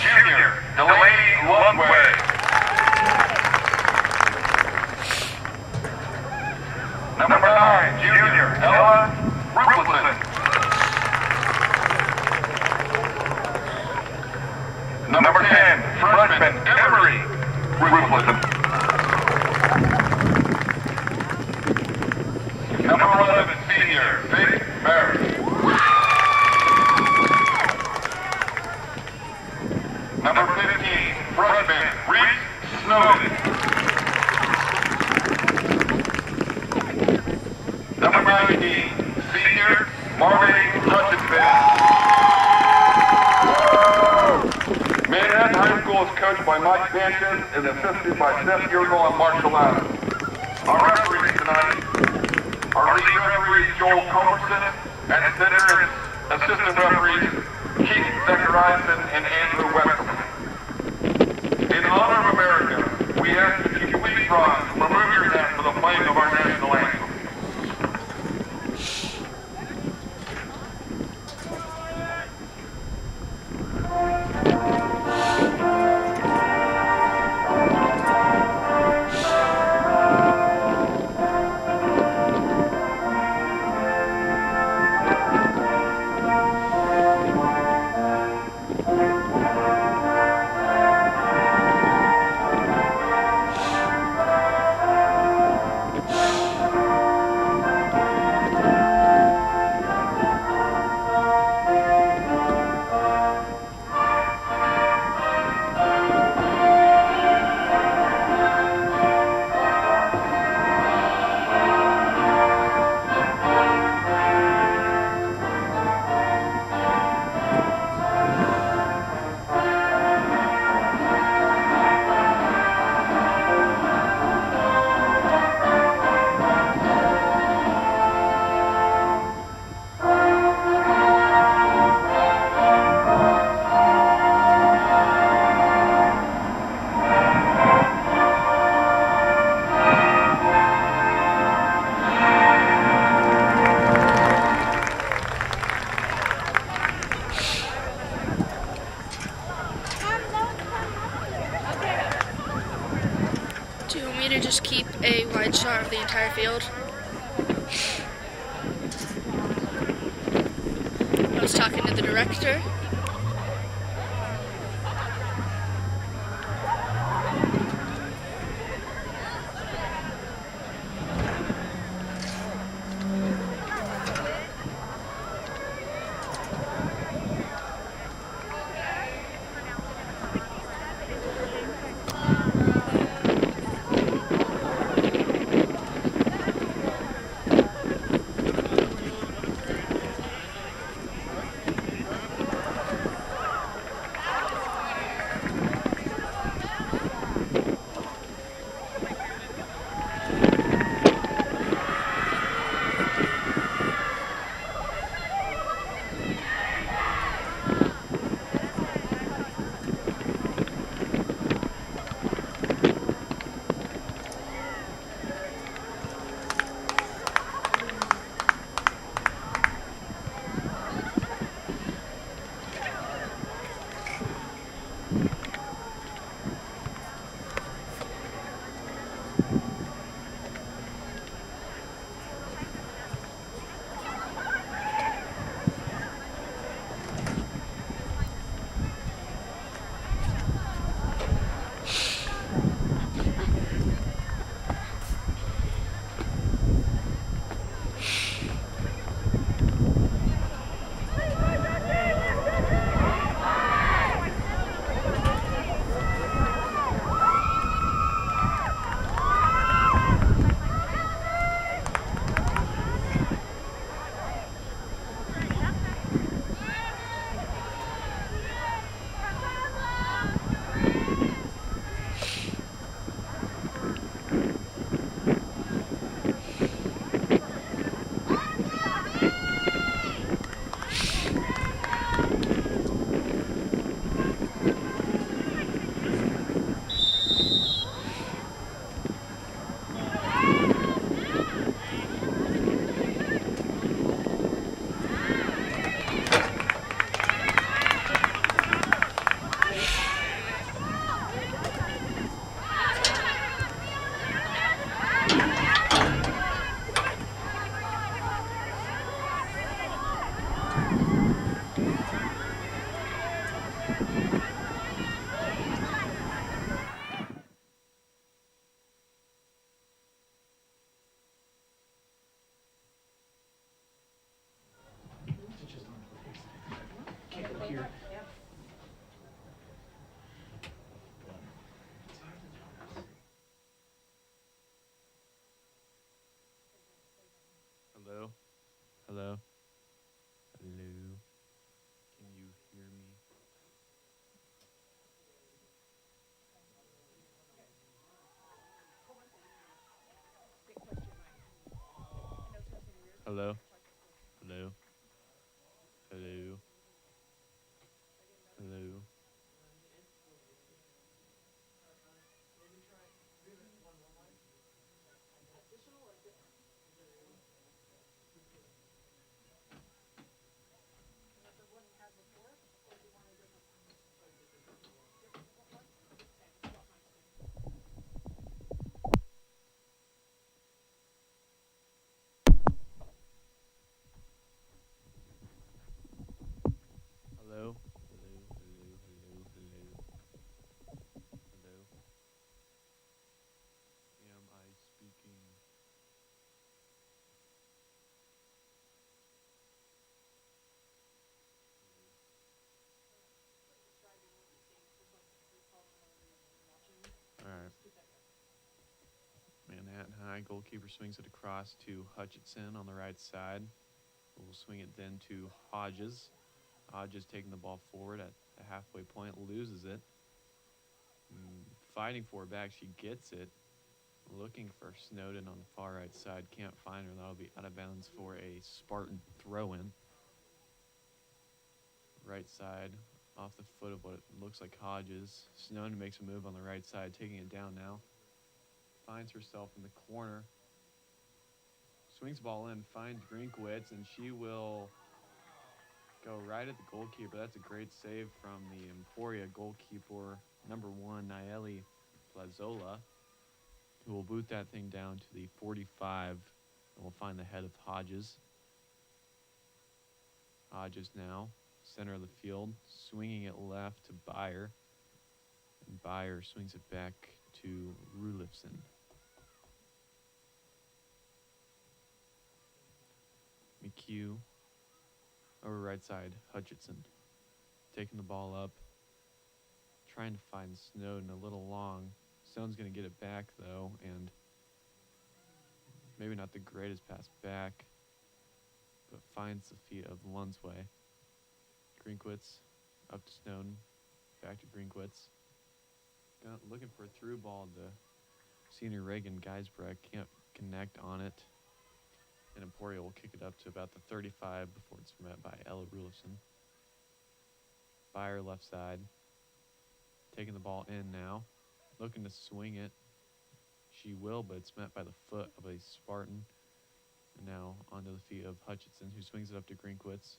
Junior Delaney Lundway. Number 9, Junior Ella Rupelson. Number 10, Freshman Emery Rupelson. Number 11, Senior Faith Barrett. Number 15, Freshman Reese Snowden. Number 19, Senior Marley Hutchinson. Manhattan High School is coached by Mike Sanchez and assisted by Seth Yurgle and Marshall Adams. Our referees tonight, our lead referee Joel Culberson, and center and assistant referees Keith Zachariason and Andrew Westerman. In honor of America, we ask that you please rise and remove your hat for the playing of our national anthem. To just keep a wide shot of the entire field. I was talking to the director. Hello? Hello? Hello? Hello? Hello? Hello? Hello? Hello? Hello? Hello? Am I speaking? Alright. Manhattan High goalkeeper swings it across to Hutchinson on the right side. We'll swing it then to Hodges. Hodges taking the ball forward at the halfway point, loses it. Fighting for it back, she gets it. Looking for Snowden on the far right side, can't find her. That'll be out of bounds for a Spartan throw-in. Right side, off the foot of what it looks like Hodges. Snowden makes a move on the right side, taking it down now. Finds herself in the corner. Swings the ball in, finds Grinkwitz, and she will go right at the goalkeeper. That's a great save from the Emporia goalkeeper, number 1, Nayeli Plazola, who will boot that thing down to the 45 and will find the head of Hodges. Hodges now, center of the field, swinging it left to Beyer. And Beyer swings it back to Rulifson. McHugh over right side, Hutchinson. Taking the ball up, trying to find Snowden a little long. Snowden's going to get it back, though, and maybe not the greatest pass back, but finds the feet of Lunsway. Grinkwitz up to Snowden, back to Grinkwitz. Looking for a through ball to senior Reagan Geisbrecht, can't connect on it. And Emporia will kick it up to about the 35 before it's met by Ella Rulifson. Beyer left side, taking the ball in now, looking to swing it. She will, but it's met by the foot of a Spartan. And now onto the feet of Hutchinson, who swings it up to Grinkwitz.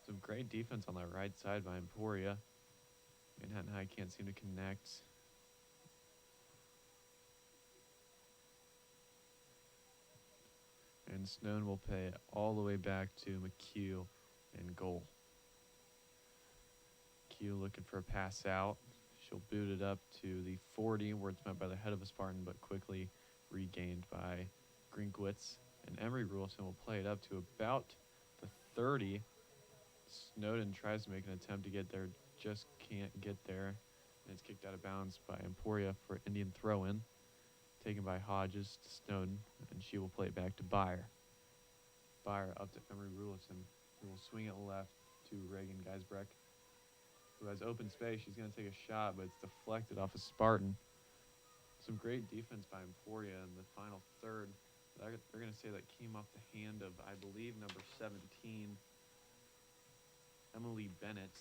Some great defense on that right side by Emporia. Manhattan High can't seem to connect. And Snowden will pay it all the way back to McHugh and goal. McHugh looking for a pass out. She'll boot it up to the 40, where it's met by the head of a Spartan, but quickly regained by Grinkwitz. And Emery Rulson will play it up to about the 30. Snowden tries to make an attempt to get there, just can't get there. And it's kicked out of bounds by Emporia for Indian throw-in. Taken by Hodges to Snowden, and she will play it back to Beyer. Beyer up to Emery Rulison, who will swing it left to Reagan Geisbrecht, who has open space. She's going to take a shot, but it's deflected off a Spartan. Some great defense by Emporia in the final third. They're going to say that came off the hand of, I believe, number 17, Emily Bennett.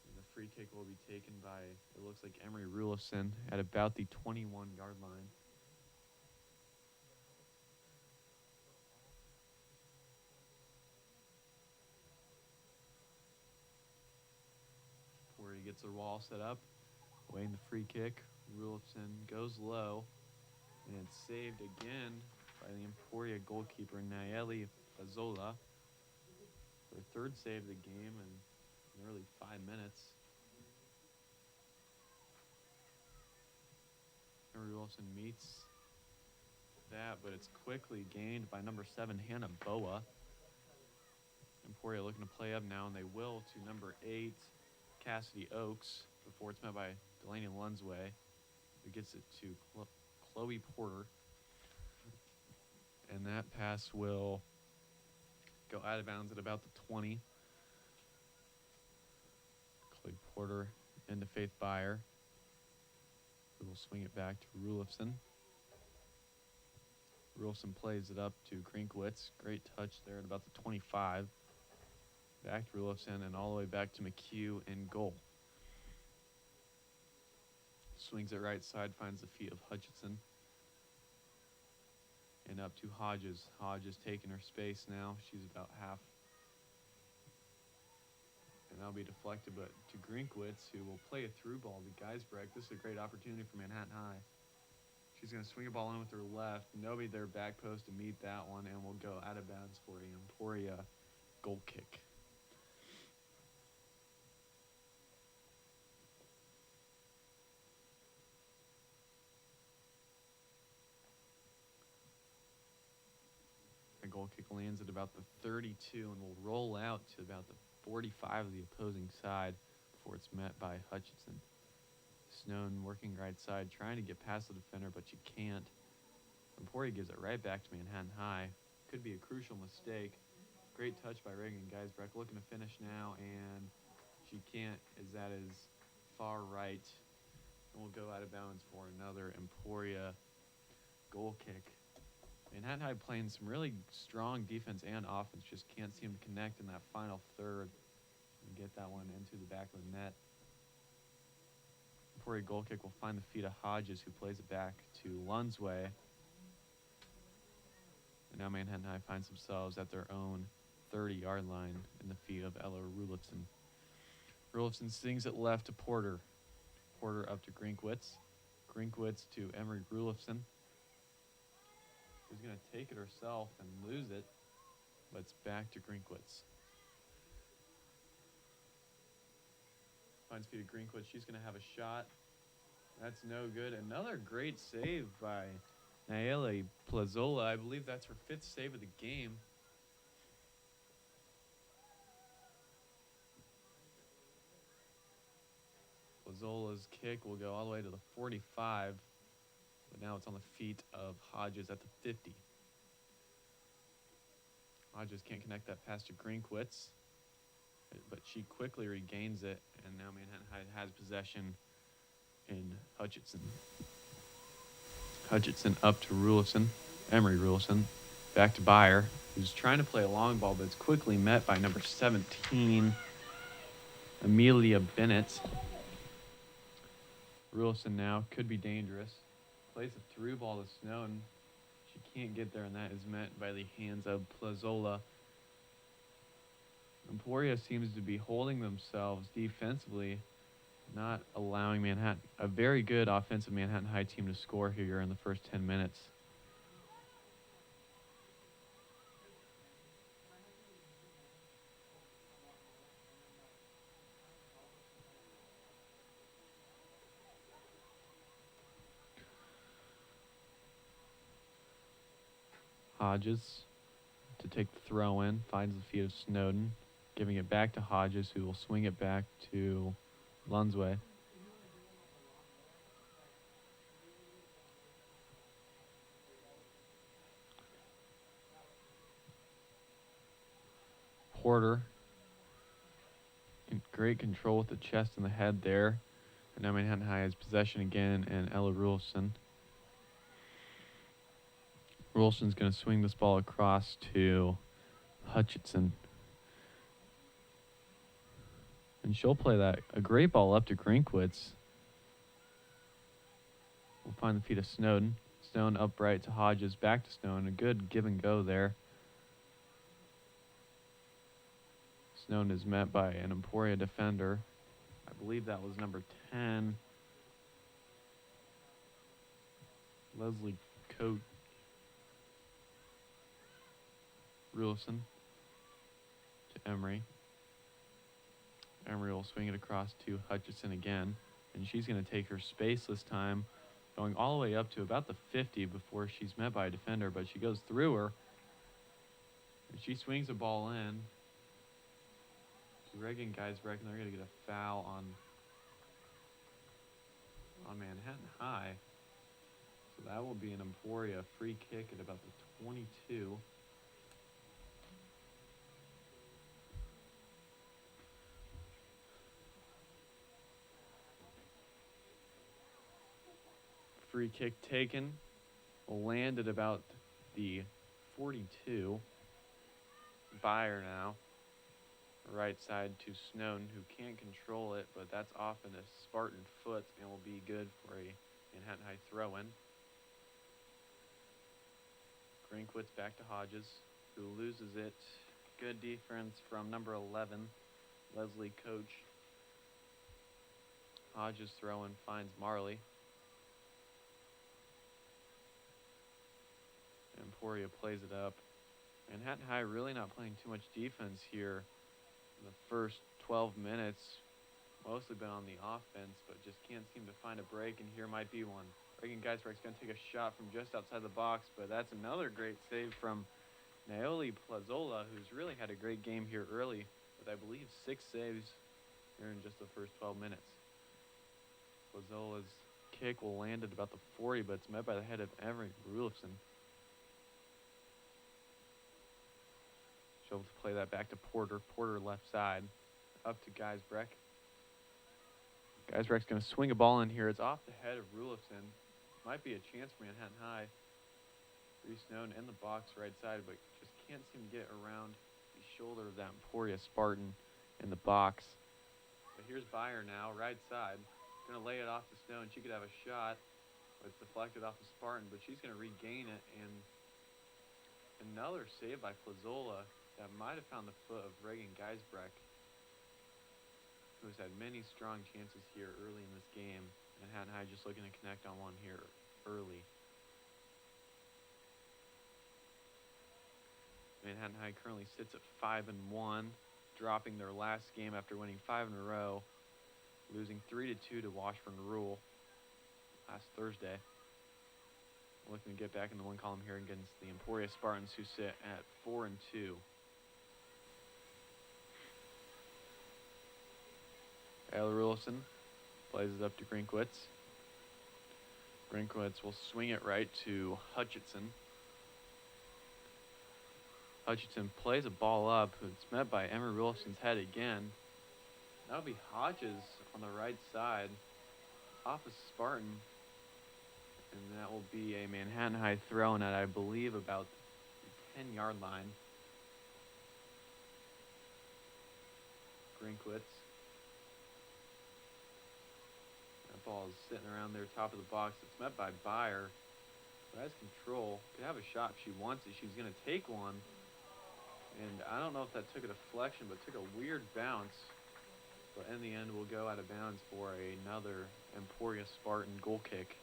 And the free kick will be taken by, it looks like, Emery Rulifson at about the 21-yard line. Where he gets the wall set up, weighing the free kick. Rulifson goes low, and it's saved again by the Emporia goalkeeper, Nayeli Fazola. Her third save of the game in nearly 5 minutes. Henry Wilson meets that, but it's quickly gained by number 7, Hannah Boa. Emporia looking to play up now, and they will to number 8, Cassidy Oakes, before it's met by Delaney Lunsway, who gets it to Chloe Porter. And that pass will go out of bounds at about the 20. Chloe Porter into Faith Beyer, who will swing it back to Rulifson. Rulefson plays it up to Grinkwitz. Great touch there at about the 25. Back to Rulefson and all the way back to McHugh in goal. Swings it right side, finds the feet of Hutchinson. And up to Hodges. Hodges taking her space now. She's about half. And that'll be deflected, but to Grinkwitz, who will play a through ball to Geisbrecht. This is a great opportunity for Manhattan High. She's going to swing a ball in with her left. Nobody there back post to meet that one, and will go out of bounds for a Emporia goal kick. The goal kick lands at about the 32 and will roll out to about the 45 of the opposing side before it's met by Hutchinson. Snowden working right side, trying to get past the defender, but she can't. Emporia gives it right back to Manhattan High. Could be a crucial mistake. Great touch by Reagan Geisbrecht. Looking to finish now, and she can't, as that is far right. And will go out of bounds for another Emporia goal kick. Manhattan High playing some really strong defense and offense, just can't seem to connect in that final third and get that one into the back of the net. Emporia goal kick will find the feet of Hodges, who plays it back to Lunsway. And now Manhattan High finds themselves at their own 30-yard line in the feet of Ella Rulifson. Rulifson sings it left to Porter. Porter up to Grinkwitz. Grinkwitz to Emery Rulifson, who's going to take it herself and lose it, but it's back to Grinkwitz. Finds feet of Grinkwitz. She's going to have a shot. That's no good. Another great save by Nayeli Plazola. I believe that's her 5th save of the game. Plazola's kick will go all the way to the 45, but now it's on the feet of Hodges at the 50. Hodges can't connect that pass to Grinkwitz, but she quickly regains it, and now Manhattan High has possession in Hutchinson. Hutchinson up to Rulifson, Emery Rulifson, back to Byer, who's trying to play a long ball, but it's quickly met by number 17, Amelia Bennett. Rulifson now could be dangerous. Plays a through ball to Snowden. She can't get there, and that is met by the hands of Plazola. Emporia seems to be holding themselves defensively, not allowing Manhattan, a very good offensive Manhattan High team, to score here in the first 10 minutes. Hodges to take the throw in, finds the feet of Snowden, giving it back to Hodges, who will swing it back to Lunsway. Porter in great control with the chest and the head there. And now Manhattan High has possession again, and Ella Rulfson. Rulfson's going to swing this ball across to Hutchinson. And she'll play that, a great ball up to Grinkwitz. We'll find the feet of Snowden. Snowden upright to Hodges, back to Snowden. A good give and go there. Snowden is met by an Emporia defender. I believe that was number 10, Leslie Coate. Rulifson to Emery. Emery will swing it across to Hutchinson again, and she's going to take her space this time, going all the way up to about the 50 before she's met by a defender, but she goes through her, and she swings the ball in to Reagan Geisbrecht, and they're going to get a foul on Manhattan High. So that will be an Emporia free kick at about the 22. Free kick taken, will land at about the 42. Byer now. Right side to Snowden, who can't control it, but that's off in a Spartan foot and will be good for a Manhattan High throw-in. Grinkwitz back to Hodges, who loses it. Good defense from number 11, Leslie Coach. Hodges throw-in finds Marley. Emporia plays it up. Manhattan High really not playing too much defense here in the first 12 minutes. Mostly been on the offense, but just can't seem to find a break, and here might be one. Reagan Geisbrecht's going to take a shot from just outside the box, but that's another great save from Naoli Plazola, who's really had a great game here early, with I believe 6 saves here in just the first 12 minutes. Plazola's kick will land at about the 40, but it's met by the head of Everett Rulifson. She'll have to play that back to Porter. Porter left side. Up to Geisbrecht. Geisbrecht's going to swing a ball in here. It's off the head of Rulifson. Might be a chance for Manhattan High. Reese Snowden in the box right side, but just can't seem to get around the shoulder of that Emporia Spartan in the box. But here's Byer now, right side. Going to lay it off to Snowden. She could have a shot, but it's deflected off the Spartan, but she's going to regain it, and another save by Plazola that might have found the foot of Reagan Geisbrecht, who's had many strong chances here early in this game. Manhattan High just looking to connect on one here early. Manhattan High currently sits at 5-1, dropping their last game after winning 5 in a row, losing 3-2 to Washburn Rule last Thursday. Looking to get back in the one column here against the Emporia Spartans, who sit at 4-2. Ayla Rulifson plays it up to Grinkwitz. Grinkwitz will swing it right to Hutchinson. Hutchinson plays a ball up. It's met by Emery Rulifson's head again. That'll be Hodges on the right side, off of Spartan. And that will be a Manhattan High throw-in at, I believe, about the 10-yard line. Grinkwitz. That ball is sitting around there, top of the box. It's met by Byer, who has control. Could have a shot if she wants it. She's going to take one. And I don't know if that took a deflection, but took a weird bounce. But in the end, will go out of bounds for another Emporia Spartan goal kick.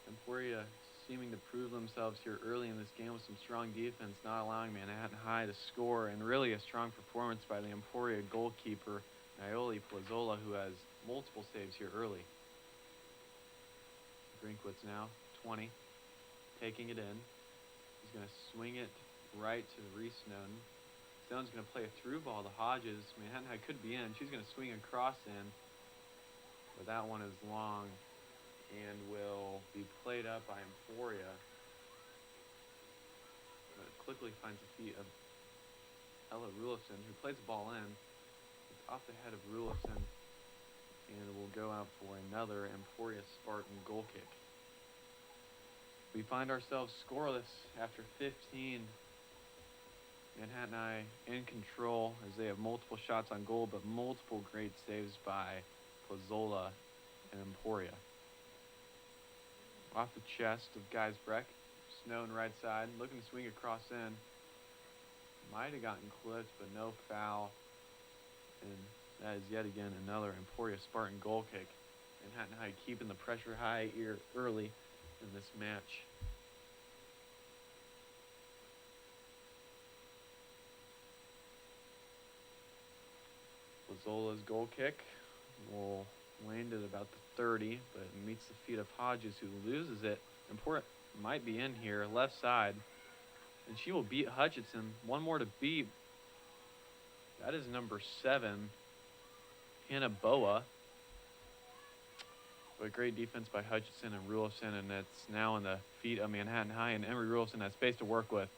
Emporia seeming to prove themselves here early in this game with some strong defense, not allowing Manhattan High to score, and really a strong performance by the Emporia goalkeeper, Naoli Plazola, who has multiple saves here early. Grinkwitz now, 20, taking it in. He's going to swing it right to Reese Snowden. Snowden's going to play a through ball to Hodges. Manhattan High could be in. She's going to swing across in, but that one is long and will be played up by Emporia. But it quickly finds the feet of Ella Rulifson, who plays the ball in. It's off the head of Rulifson, and will go out for another Emporia Spartan goal kick. We find ourselves scoreless after 15. Manhattan High in control as they have multiple shots on goal, but multiple great saves by Plazola and Emporia. Off the chest of Geisbrecht, Snowden right side, looking to swing across in. Might have gotten clipped, but no foul. And that is yet again another Emporia Spartan goal kick. Manhattan High keeping the pressure high here early in this match. Plazzola's goal kick will land at about the 30, but it meets the feet of Hodges, who loses it. Emporia might be in here, left side, and she will beat Hutchinson. One more to beat. That is number 7, Hannah Boa. But great defense by Hutchinson and Rulifson, and it's now in the feet of Manhattan High, and Emery Rulifson has space to work with.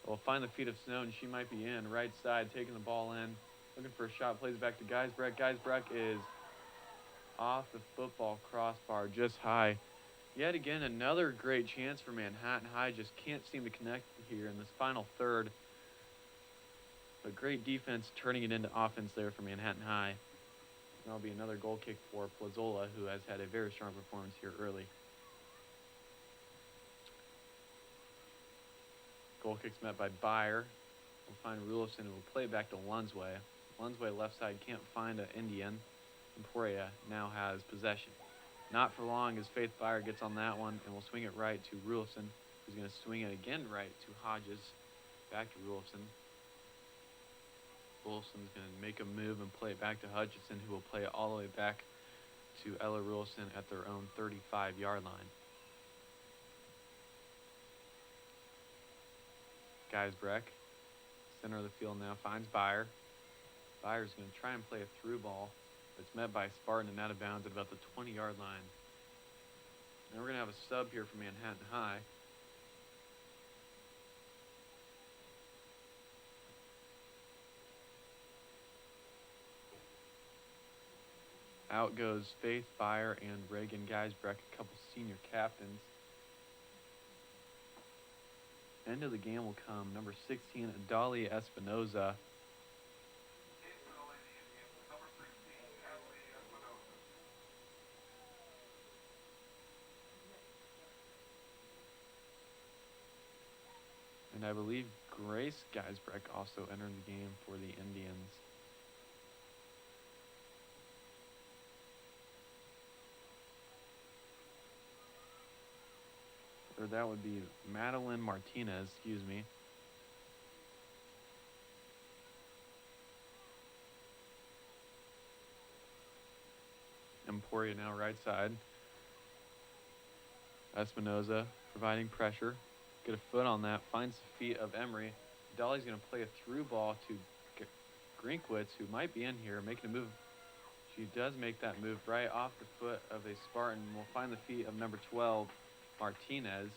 We'll find the feet of Snowden. She might be in, right side, taking the ball in, looking for a shot, plays it back to Geisbrecht. Geisbrecht is off the football crossbar just high. Yet again, another great chance for Manhattan High. Just can't seem to connect here in this final third. But great defense turning it into offense there for Manhattan High. That'll be another goal kick for Plazola, who has had a very strong performance here early. Goal kick's met by Byer. We'll find Rulifson, who will play it back to Lunsway. Lunsway left side can't find an Indian. Emporia now has possession. Not for long as Faith Byer gets on that one and will swing it right to Rulifson, who's going to swing it again right to Hodges. Back to Rulifson. Rulifson's going to make a move and play it back to Hutchinson, who will play it all the way back to Ella Rulifson at their own 35-yard line. Geisbreck, center of the field now, finds Byer. Byer's going to try and play a through ball. It's met by Spartan and out of bounds at about the 20-yard line. Now we're going to have a sub here for Manhattan High. Out goes Faith Byer and Reagan Geisbreck, a couple senior captains. End of the game will come number 16, Adalia Espinoza. And I believe Grace Geisbreck also entered the game for the Indians. Or that would be Madeline Martinez, excuse me. Emporia now right side. Espinoza providing pressure. Get a foot on that, finds the feet of Emery. Dolly's going to play a through ball to Grinkwitz, who might be in here, making a move. She does make that move right off the foot of a Spartan. We'll find the feet of number 12, Martinez.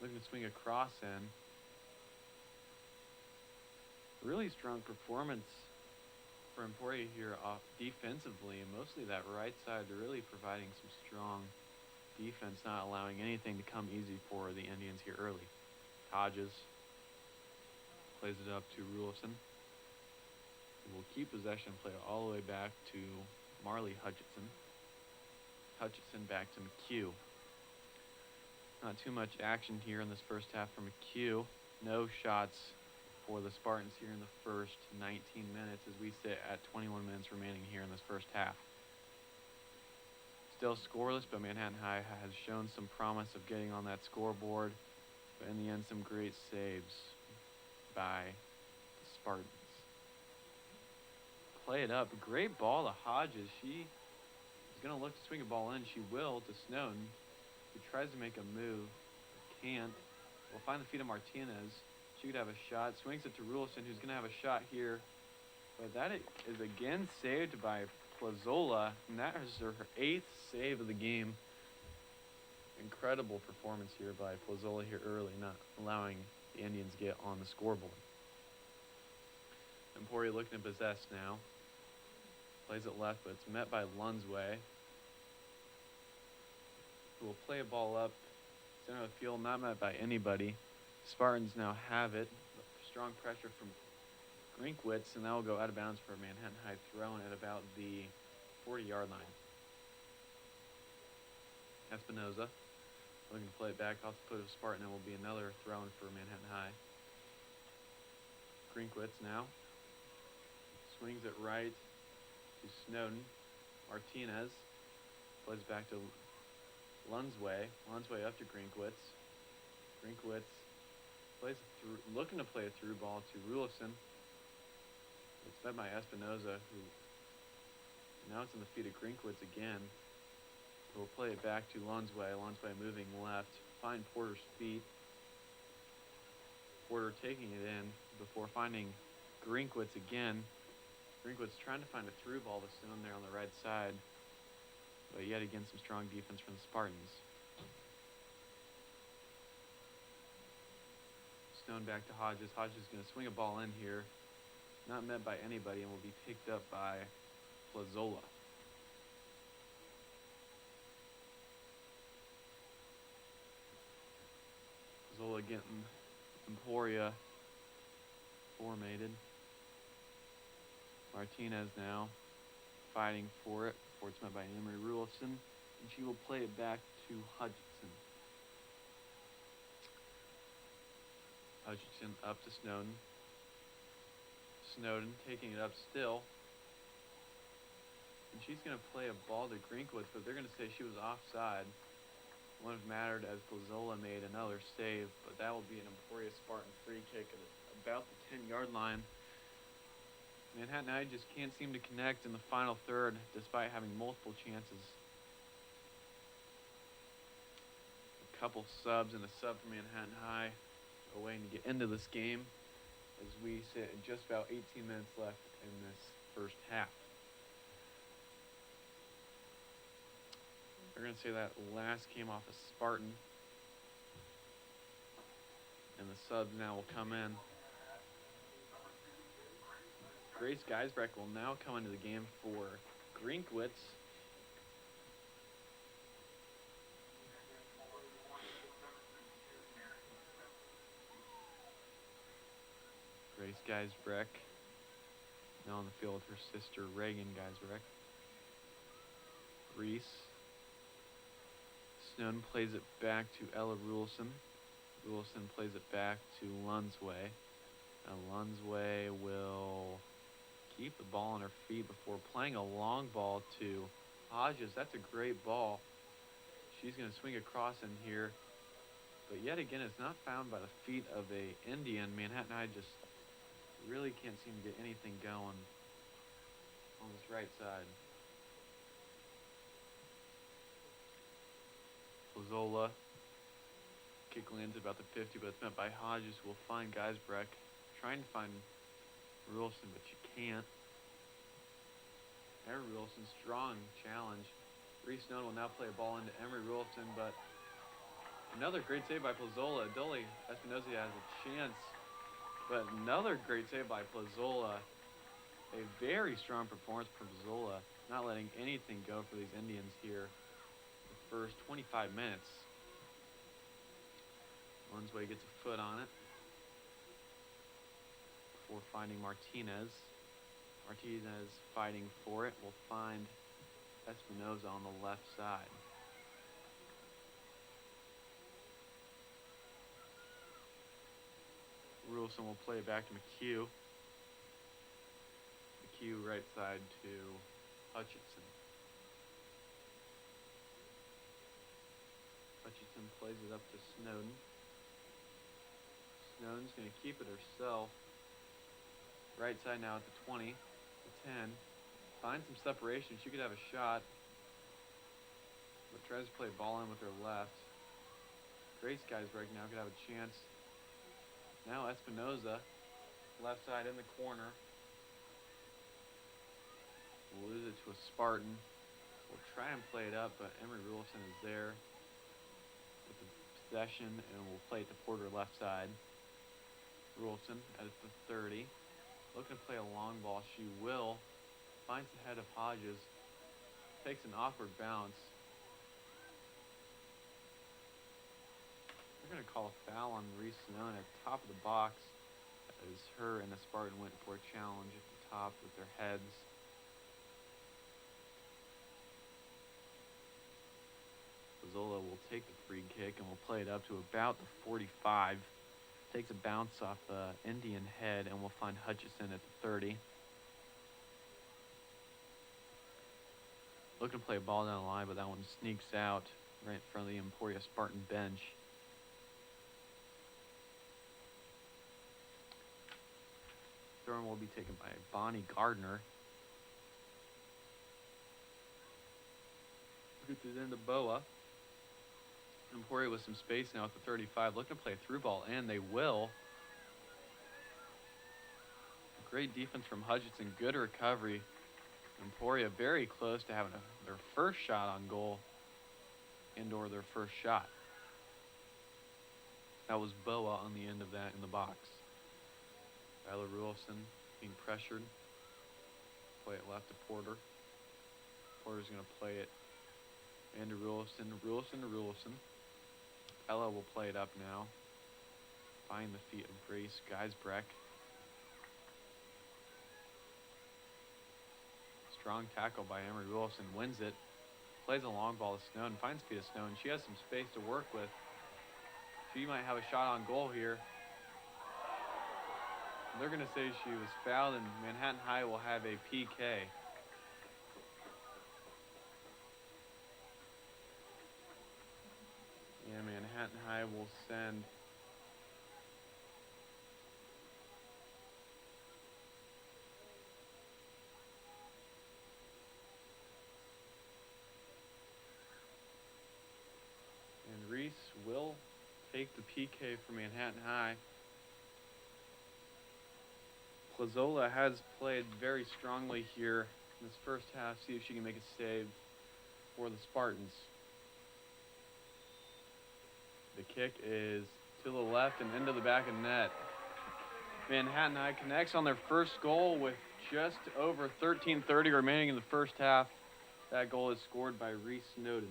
Looking to swing a cross in. Really strong performance for Emporia here off defensively, and mostly that right side really providing some strong defense, not allowing anything to come easy for the Indians here early. Hodges plays it up to Rulifson. Will keep possession, play it all the way back to Marley Hutchinson. Hutchinson back to McHugh. Not too much action here in this first half for McHugh. No shots for the Spartans here in the first 19 minutes as we sit at 21 minutes remaining here in this first half. Still scoreless, but Manhattan High has shown some promise of getting on that scoreboard. But in the end, some great saves by the Spartans. Play it up. Great ball to Hodges. She is going to look to swing a ball in. She will to Snowden, who tries to make a move. Can't. We'll find the feet of Martinez. She could have a shot. Swings it to Rulifson, who's going to have a shot here. But that is again saved by Plazola, and that is her 8th save of the game. Incredible performance here by Plazola here early, not allowing the Indians to get on the scoreboard. Emporia looking to possess now. Plays it left, but it's met by Lunsway, who will play a ball up center of the field, not met by anybody. Spartans now have it. Strong pressure from Grinkwitz, and that will go out of bounds for Manhattan High, thrown at about the 40-yard line. Espinoza looking to play it back off the foot of Spartan, and will be another thrown for Manhattan High. Grinkwitz now swings it right to Snowden. Martinez plays back to Lunsway. Lunsway up to Grinkwitz. Grinkwitz plays looking to play a through ball to Rulifson. It's met by Espinoza, who now it's in the feet of Grinkwitz again. We'll play it back to Lunsway. Lunsway moving left. Find Porter's feet. Porter taking it in before finding Grinkwitz again. Grinkwitz trying to find a through ball to Stone there on the right side. But yet again, some strong defense from the Spartans. Stone back to Hodges. Hodges is going to swing a ball in here. Not met by anybody and will be picked up by Plazola. Pozola getting Emporia formated. Martinez now fighting for it before it's met by Emery Rulison, and she will play it back to Hutchinson. Hutchinson up to Snowden. Snowden taking it up still. And she's going to play a ball to Greenquist, but they're going to say she was offside. Wouldn't have mattered as Pozola made another save, but that will be an Emporia Spartan free kick at about the 10-yard line. Manhattan High just can't seem to connect in the final third despite having multiple chances. A couple subs and a sub for Manhattan High waiting to get into this game as we sit at just about 18 minutes left in this first half. They're going to say that last came off a Spartan. And the subs now will come in. Grace Geisbrecht will now come into the game for Greenquist. Grace Geisbrecht now on the field with her sister Reagan Geisbrecht. Reese. Snowden plays it back to Ella Rulison. Rulison plays it back to Lunsway. Now Lunsway will keep the ball on her feet before playing a long ball to Hodges. That's a great ball. She's going to swing across in here. But yet again, it's not found by the feet of a Indian. Manhattan High just really can't seem to get anything going on this right side. Pozola. Kick lands about the 50, but it's met by Hodges, who will find Geisbrecht. Trying to find Rulson, but she can't. Emery Rulson, strong challenge. Reese Snowden will now play a ball into Emery Rulson, but another great save by Pozola. Dolly Espinosa has a chance, but another great save by Pozola. A very strong performance from Pozola, not letting anything go for these Indians here the first 25 minutes. Lunsway gets a foot on it before finding Martinez. Martinez fighting for it will find Espinosa on the left side. Rulson will play it back to McHugh. McHugh right side to Hutchinson. Hutchinson plays it up to Snowden. Snowden's going to keep it herself. Right side now at the 20, the 10. Finds some separation. She could have a shot, but tries to play a ball in with her left. Grace Geisbrecht now could have a chance. Now Espinosa, left side in the corner. We'll lose it to a Spartan. We'll try and play it up, but Emery Rulson is there with the possession, and we'll play it to Porter left side. Rulson at the 30. Looking to play a long ball. She will. Finds the head of Hodges. Takes an awkward bounce. They're going to call a foul on Reese Snowden at the top of the box as her and the Spartan went for a challenge at the top with their heads. Pozola will take the free kick and will play it up to about the 45. Takes a bounce off the Indian head and will find Hutchison at the 30. Looking to play a ball down the line, but that one sneaks out right in front of the Emporia Spartan bench. Throw will be taken by Bonnie Gardner. Gets it into Boa. Emporia with some space now at the 35. Looking to play a through ball, and they will. Great defense from Hutchinson. Good recovery. Emporia very close to having their first shot on goal and/or their first shot. That was Boa on the end of that in the box. Ella Rulson being pressured. Play it left to Porter. Porter's going to play it into Rulson. Rulson to Rulson. Ella will play it up now. find the feet of Grace Geisbreck. Strong tackle by Emery Wilson, wins it. Plays a long ball to Snowden, finds feet of Snowden. She has some space to work with. She might have a shot on goal here. They're going to say she was fouled, and Manhattan High will have a PK. Yeah, Manhattan High will send and Reese will take the PK for Manhattan High. Plazola has played very strongly here in this first half. See if she can make a save for the Spartans. The kick is to the left and into the back of the net. Manhattan High connects on their first goal with just over 13:30 remaining in the first half. That goal is scored by Reese Snowden.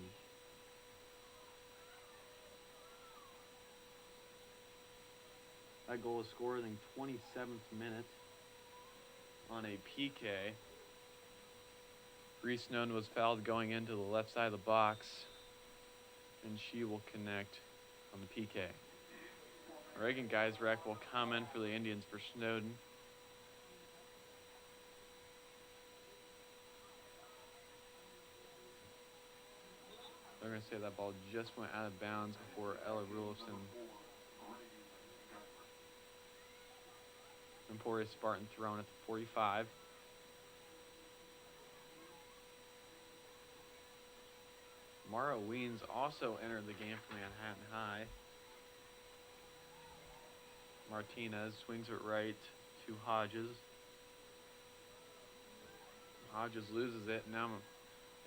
That goal is scored in the 27th minute on a PK. Reese Snowden was fouled going into the left side of the box, and she will connect on the PK. Reagan Geisbreck will come in for the Indians for Snowden. They're going to say that ball just went out of bounds before Ella Rulofson. Emporia Spartan thrown at the 45. Mara Weens also entered the game for Manhattan High. Martinez swings it right to Hodges. Hodges loses it. Now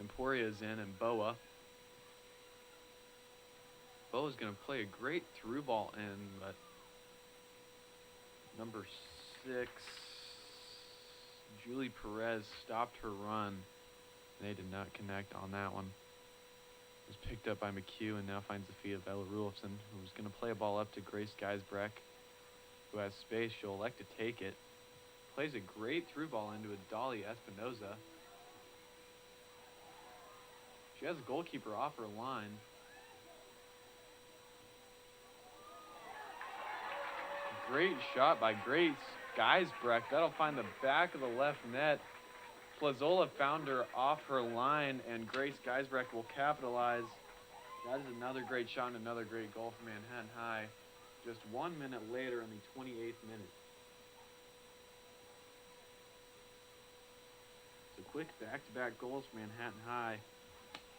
Emporia is in, and Boa. Boa's going to play a great through ball in, but number 6, Julie Perez, stopped her run. They did not connect on that one. It was picked up by McHugh and now finds the feet of Ella Rulofson, who's going to play a ball up to Grace Geisbreck, who has space. She'll elect to take it. Plays a great through ball into a Dolly Espinoza. She has a goalkeeper off her line. Great shot by Grace Geisbreck. That'll find the back of the left net. Plazola found her off her line, and Grace Geisbreck will capitalize. That is another great shot and another great goal for Manhattan High. Just 1 minute later in the 28th minute. So quick back-to-back goals for Manhattan High.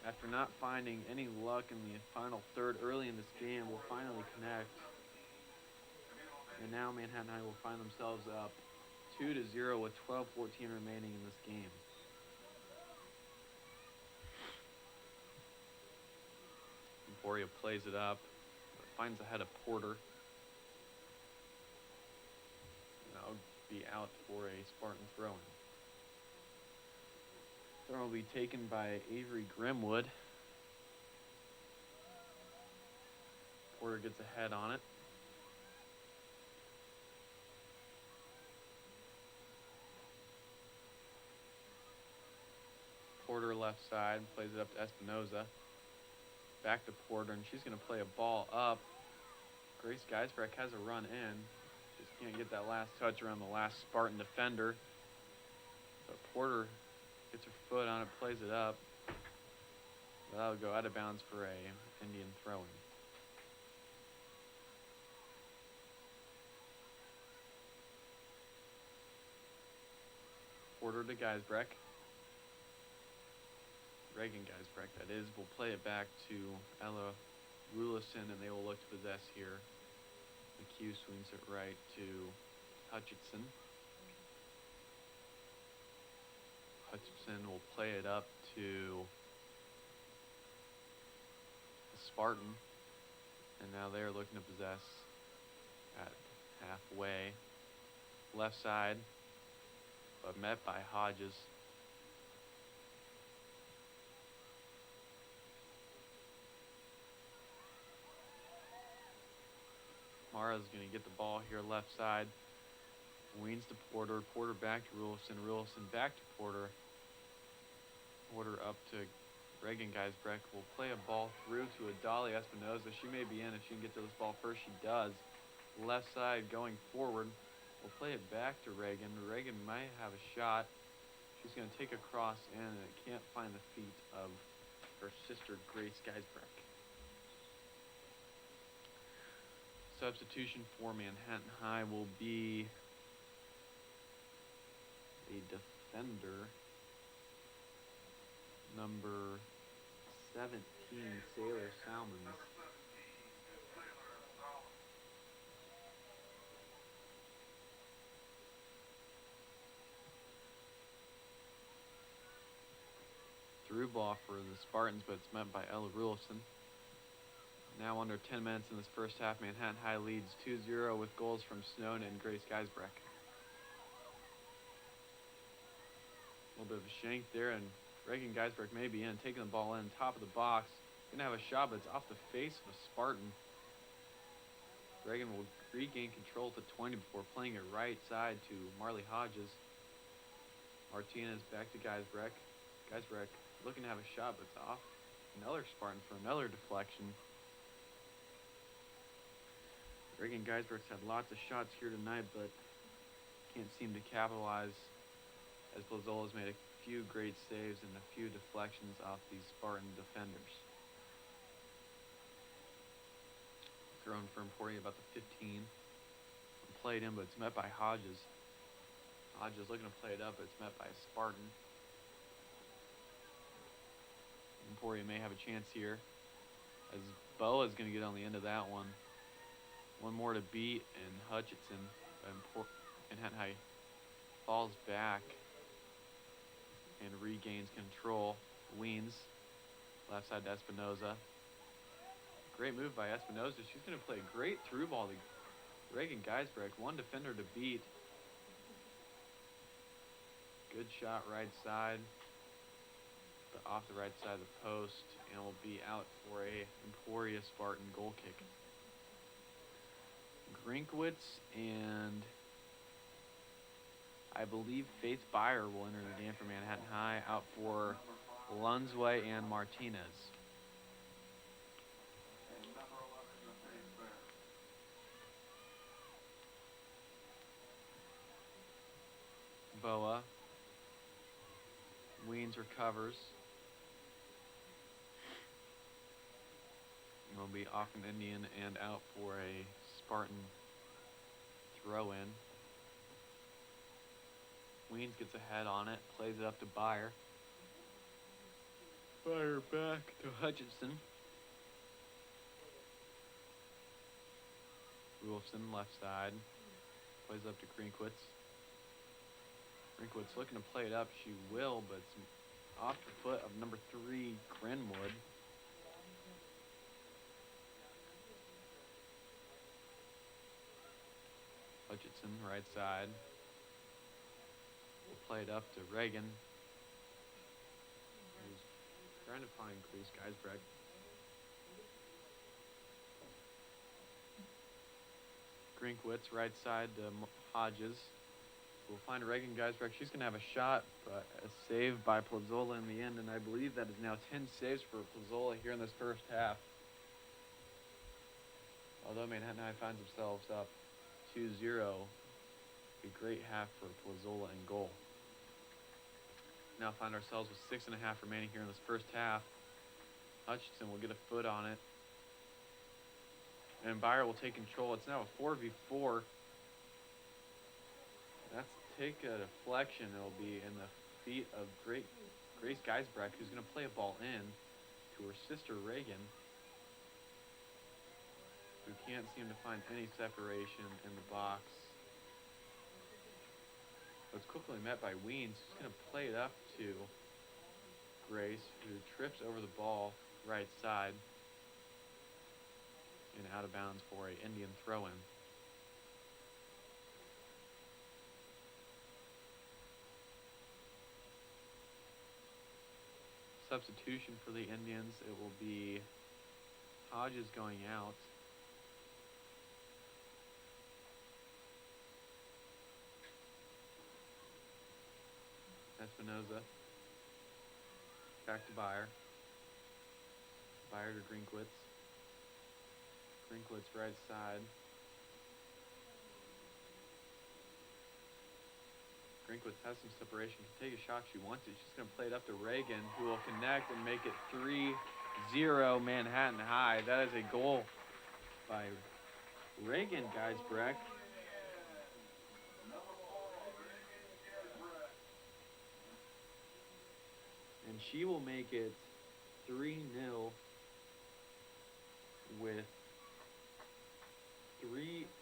After not finding any luck in the final third early in this game, will finally connect. And now Manhattan High will find themselves up 2-0 with 12:14 remaining in this game. Emporia plays it up, but finds the head of Porter. That'll be out for a Spartan throw-in. Throw will be taken by Avery Grimwood. Porter gets a head on it. Porter left side, plays it up to Espinoza. Back to Porter, and she's going to play a ball up. Grace Geisbreck has a run in. Just can't get that last touch around the last Spartan defender. But Porter gets her foot on it, plays it up. That'll go out of bounds for a Indian throw-in. Porter to Geisbreck. Reagan Geisbreck, that is, will play it back to Ella Rulofson, and they will look to possess here. McHugh swings it right to Hutchinson. Hutchinson will play it up to the Spartan, and now they are looking to possess at halfway. Left side, but met by Hodges. Mara's going to get the ball here left side. Weens to Porter. Porter back to Rulifson. Rulifson back to Porter. Porter up to Reagan Geisbrecht. Will play a ball through to Adalia Espinoza. She may be in if she can get to this ball first. She does. Left side going forward. We'll play it back to Reagan. Reagan might have a shot. She's going to take a cross in, and it can't find the feet of her sister, Grace Geisbrecht. Substitution for Manhattan High will be a defender, number 17, Sailor Salmons. Through ball for the Spartans, but it's met by Ella Rulifson. Now under 10 minutes in this first half, Manhattan High leads 2-0 with goals from Snowden and Grace Geisbrecht. A little bit of a shank there, and Reagan Geisbrecht may be in, taking the ball in, top of the box. Gonna have a shot, but it's off the face of a Spartan. Reagan will regain control to 20 before playing it right side to Marley Hodges. Martinez back to Geisbrecht. Geisbrecht looking to have a shot, but it's off another Spartan for another deflection. Reagan Geisbrecht's had lots of shots here tonight, but can't seem to capitalize, as Plazzola's made a few great saves and a few deflections off these Spartan defenders. Thrown for Emporia about the 15. Played in, but it's met by Hodges. Hodges looking to play it up, but it's met by a Spartan. Emporia may have a chance here, as Boa is going to get on the end of that one. One more to beat, and Hutchinson, Manhattan High, falls back and regains control. Weens, left side to Espinoza. Great move by Espinoza. She's going to play a great through ball to Reagan Geisbrecht. One defender to beat. Good shot right side, but off the right side of the post, and will be out for a Emporia Spartan goal kick. Grinkwitz and I believe Faith Byer will enter the game for Manhattan High, out for Lunsway and Martinez. Boa. Weens recovers. Will be off an Indian and out for a Spartan throw-in. Weens gets a head on it, plays it up to Byer. Byer back to Hutchinson. Rulifson left side, plays up to Grinkwitz. Grinkwitz looking to play it up, she will, but it's off the foot of number 3, Grenwood. Hutchinson, right side. We'll play it up to Reagan, who's trying to find Grace Geisbrecht. Grinkwitz, right side to Hodges. We'll find Reagan Geisbrecht. She's going to have a shot, but a save by Plazzola in the end, and I believe that is now 10 saves for Plazzola here in this first half. Although Manhattan High finds themselves up 2-0, a great half for Plazzola in goal. Now find ourselves with 6.5 remaining here in this first half. Hutchinson will get a foot on it, and Byer will take control. It's now a 4v4. That's take a deflection. It'll be in the feet of Grace Geisbrecht, who's going to play a ball in to her sister Reagan, who can't seem to find any separation in the box. But it's quickly met by Weens, who's going to play it up to Grace, who trips over the ball right side and out of bounds for an Indian throw-in. Substitution for the Indians, it will be Hodges going out. Espinoza. Back to Byer. Byer to Grinkwitz. Grinkwitz right side. Grinkwitz has some separation. Can take a shot if she wants it. She's going to play it up to Reagan, who will connect and make it 3-0 Manhattan High. That is a goal by Reagan Geisbrecht. And she will make it 3-0 with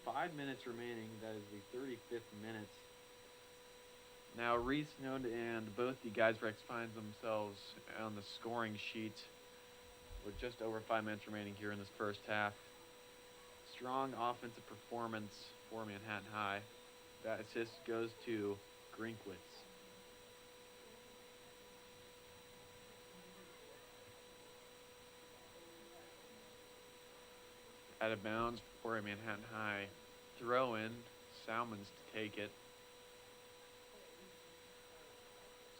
5 minutes remaining. That is the 35th minute. Now Reese Node and both the Geisbrechts find themselves on the scoring sheet with just over 5 minutes remaining here in this first half. Strong offensive performance for Manhattan High. That assist goes to Grinkwitz. Out of bounds for a Manhattan High throw in. Salmons to take it.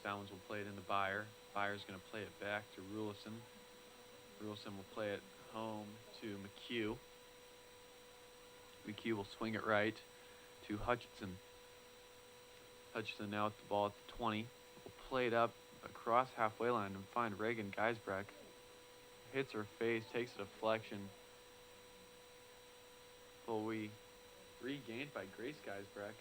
Salmons will play it into Byer. Byer's going to play it back to Rulison. Rulison will play it home to McHugh. McHugh will swing it right to Hutchinson. Hutchinson now with the ball at the 20. Will play it up across halfway line and find Reagan Geisbrecht. Hits her face, takes a deflection. Will we regained by Grace Geisbrecht.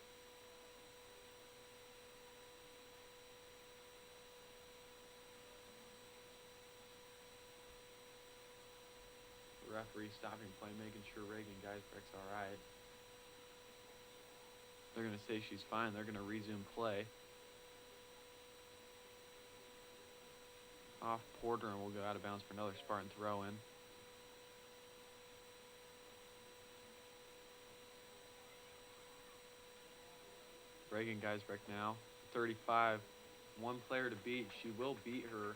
The referee stopping play, making sure Reagan Geisbrecht's all right. They're going to say she's fine. They're going to resume play. Off Porter, and we'll go out of bounds for another Spartan throw-in. Reagan Geisbrecht now, 35. One player to beat. She will beat her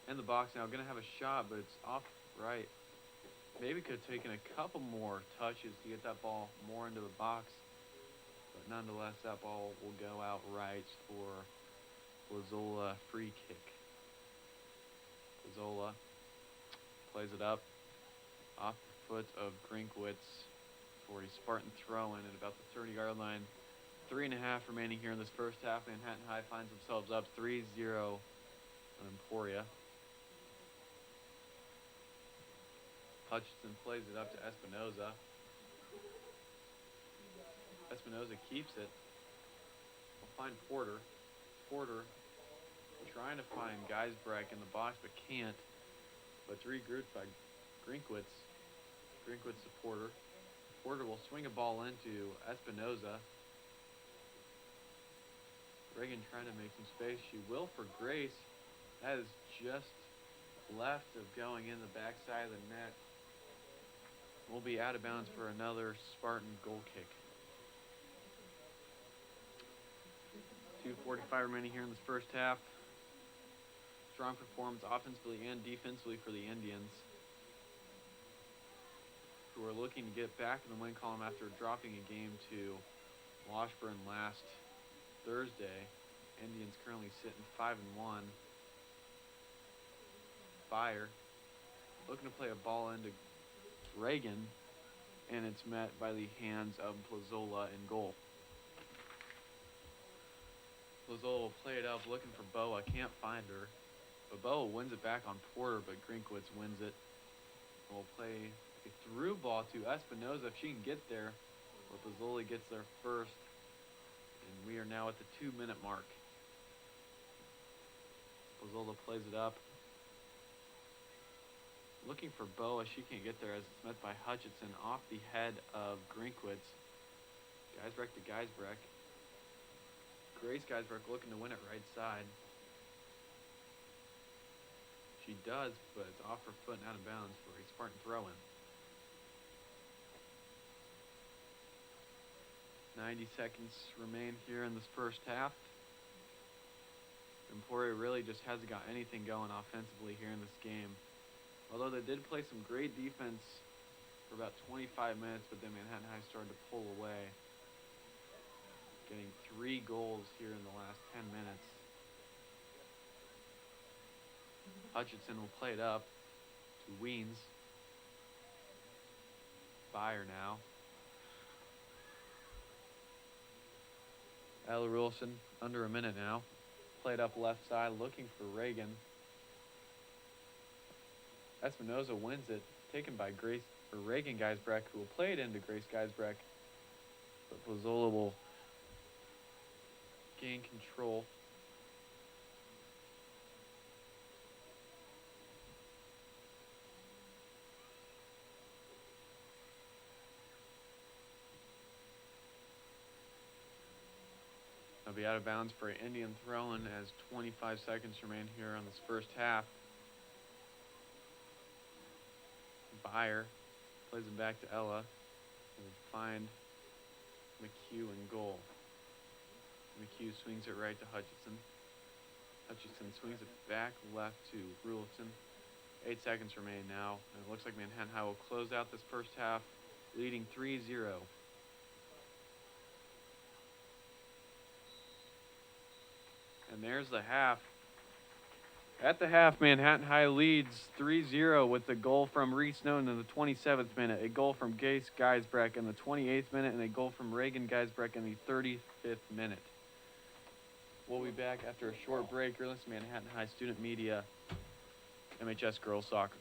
in the box now. Going to have a shot, but it's off right. Maybe could have taken a couple more touches to get that ball more into the box. But nonetheless, that ball will go out right for Lazola free kick. Lazola plays it up off the foot of Grinkwitz for a Spartan throw-in at about the 30-yard line. 3.5 remaining here in this first half. Manhattan High finds themselves up 3-0 on Emporia. Hutchinson plays it up to Espinoza. Espinoza keeps it. We'll find Porter. Porter trying to find Geisbrecht in the box, but can't. But it's regrouped by Grinkwitz. Grinkwitz to Porter. Porter will swing a ball into Espinoza. Reagan trying to make some space. She will for Grace. That is just left of going in the backside of the net. We'll be out of bounds for another Spartan goal kick. 2:45 remaining here in this first half. Strong performance offensively and defensively for the Indians, who are looking to get back in the win column after dropping a game to Washburn last Thursday. Indians currently sitting 5-1. Byer looking to play a ball into Reagan, and it's met by the hands of Plazola in goal. Plazola will play it up, looking for Boa, can't find her. But Boa wins it back on Porter, but Grinkwitz wins it. We'll play a through ball to Espinoza if she can get there. But Plazola gets there first. And we are now at the 2-minute mark. Plazola plays it up. Looking for Boa, she can't get there as it's met by Hutchinson off the head of Grinkwitz. Geisbrecht to Geisbrecht. Grace Geisbrecht looking to win it right side. She does, but it's off her foot and out of bounds for a Spartan throw-in. 90 seconds remain here in this first half. Emporia really just hasn't got anything going offensively here in this game. Although they did play some great defense for about 25 minutes, but then Manhattan High started to pull away, getting 3 goals here in the last 10 minutes. Hutchinson will play it up to Weens. Fire now. Ella Wilson, under a minute now. Played up left side, looking for Reagan. Espinoza wins it, taken by Reagan Geisbreck, who will play it into Grace Geisbreck. But Pozzola will gain control. I'll be out of bounds for an Indian throw-in as 25 seconds remain here on this first half. Byer plays him back to Ella. And find McHugh in goal. McHugh swings it right to Hutchinson. Hutchinson swings it back left to Rulifson. 8 seconds remain now. And it looks like Manhattan High will close out this first half, leading 3-0. And there's the half. At the half, Manhattan High leads 3-0 with a goal from Reese Snowden in the 27th minute, a goal from Grace Geisbreck in the 28th minute, and a goal from Reagan Geisbreck in the 35th minute. We'll be back after a short break. You're listening to Manhattan High Student Media, MHS Girls Soccer.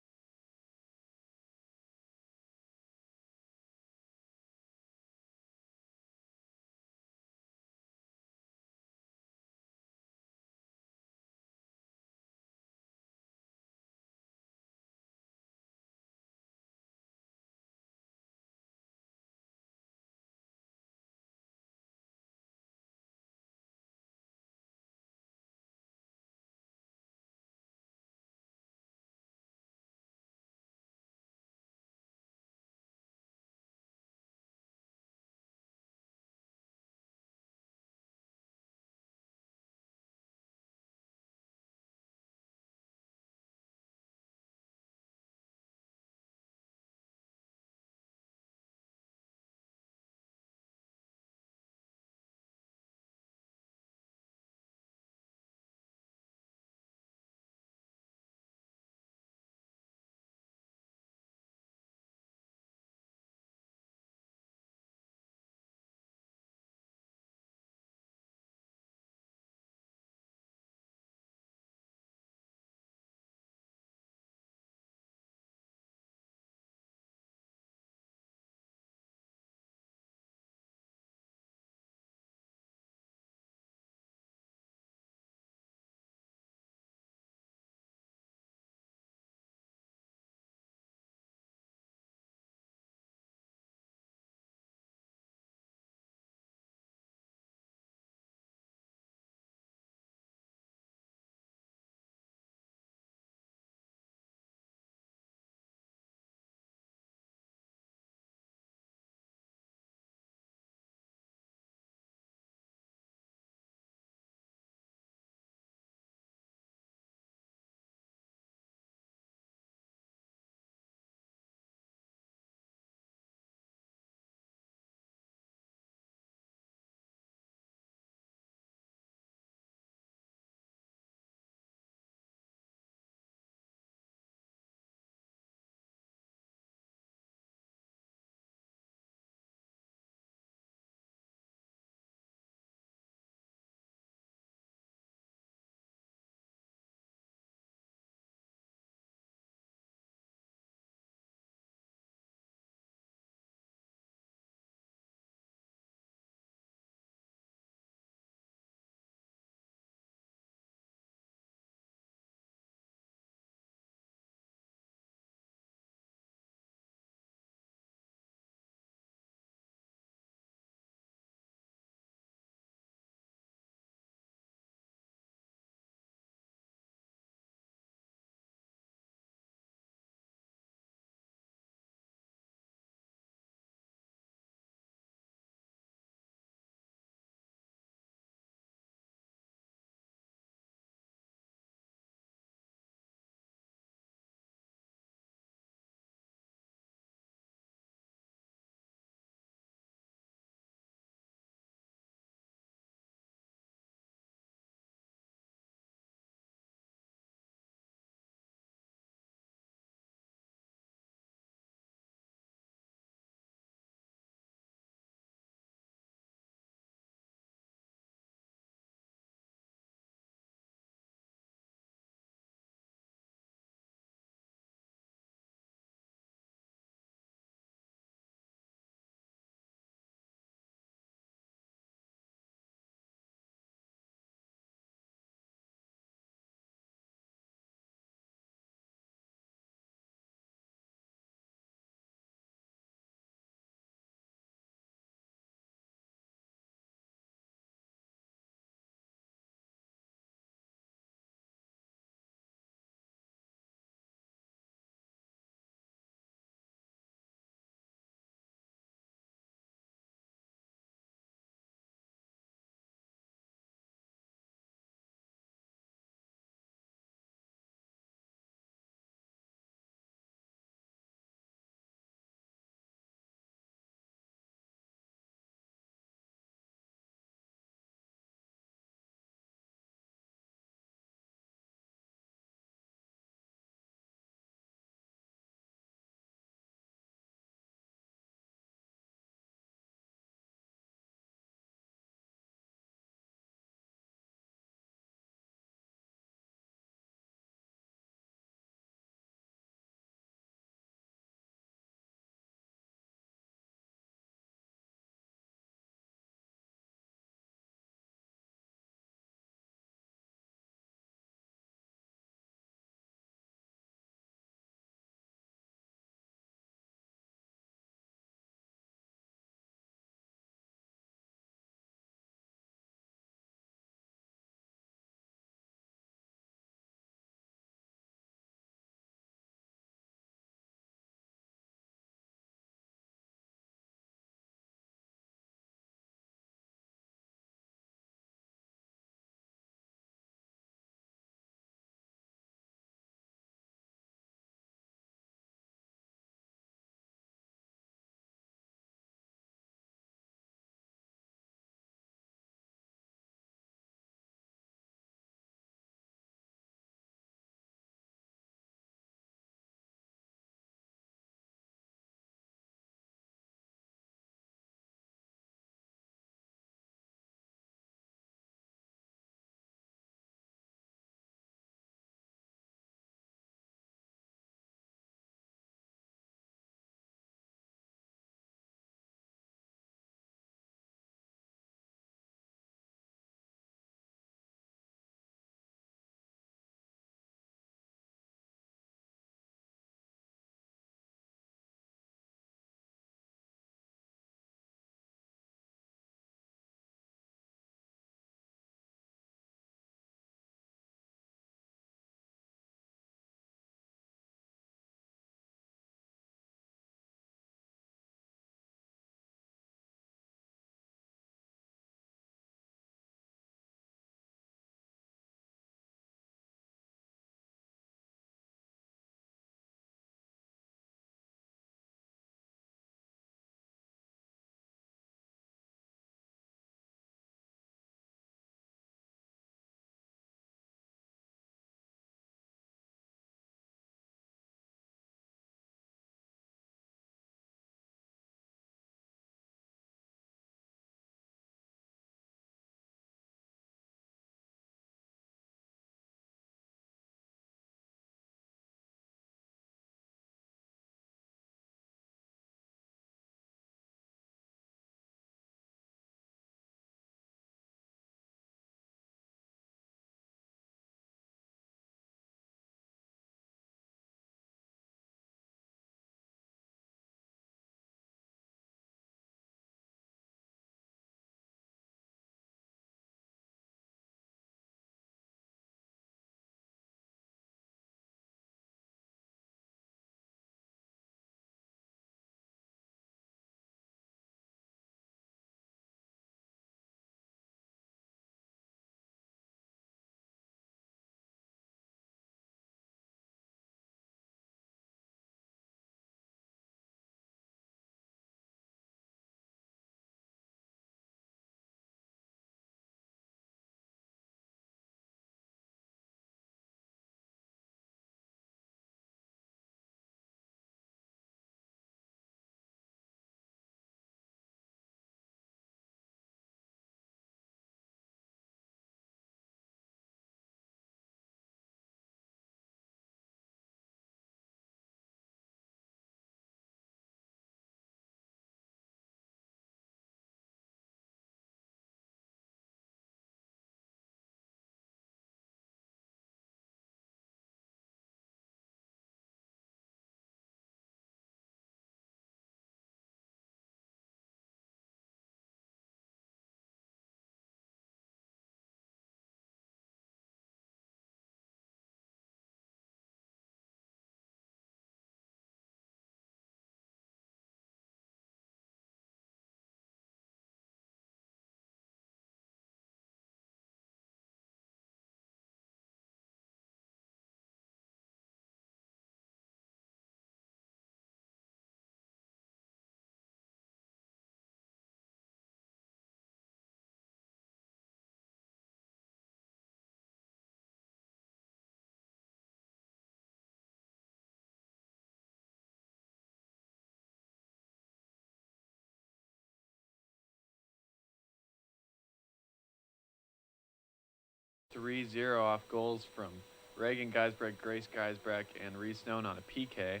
3-0 off goals from Reagan Geisbrecht, Grace Geisbrecht, and Reese Stone on a PK.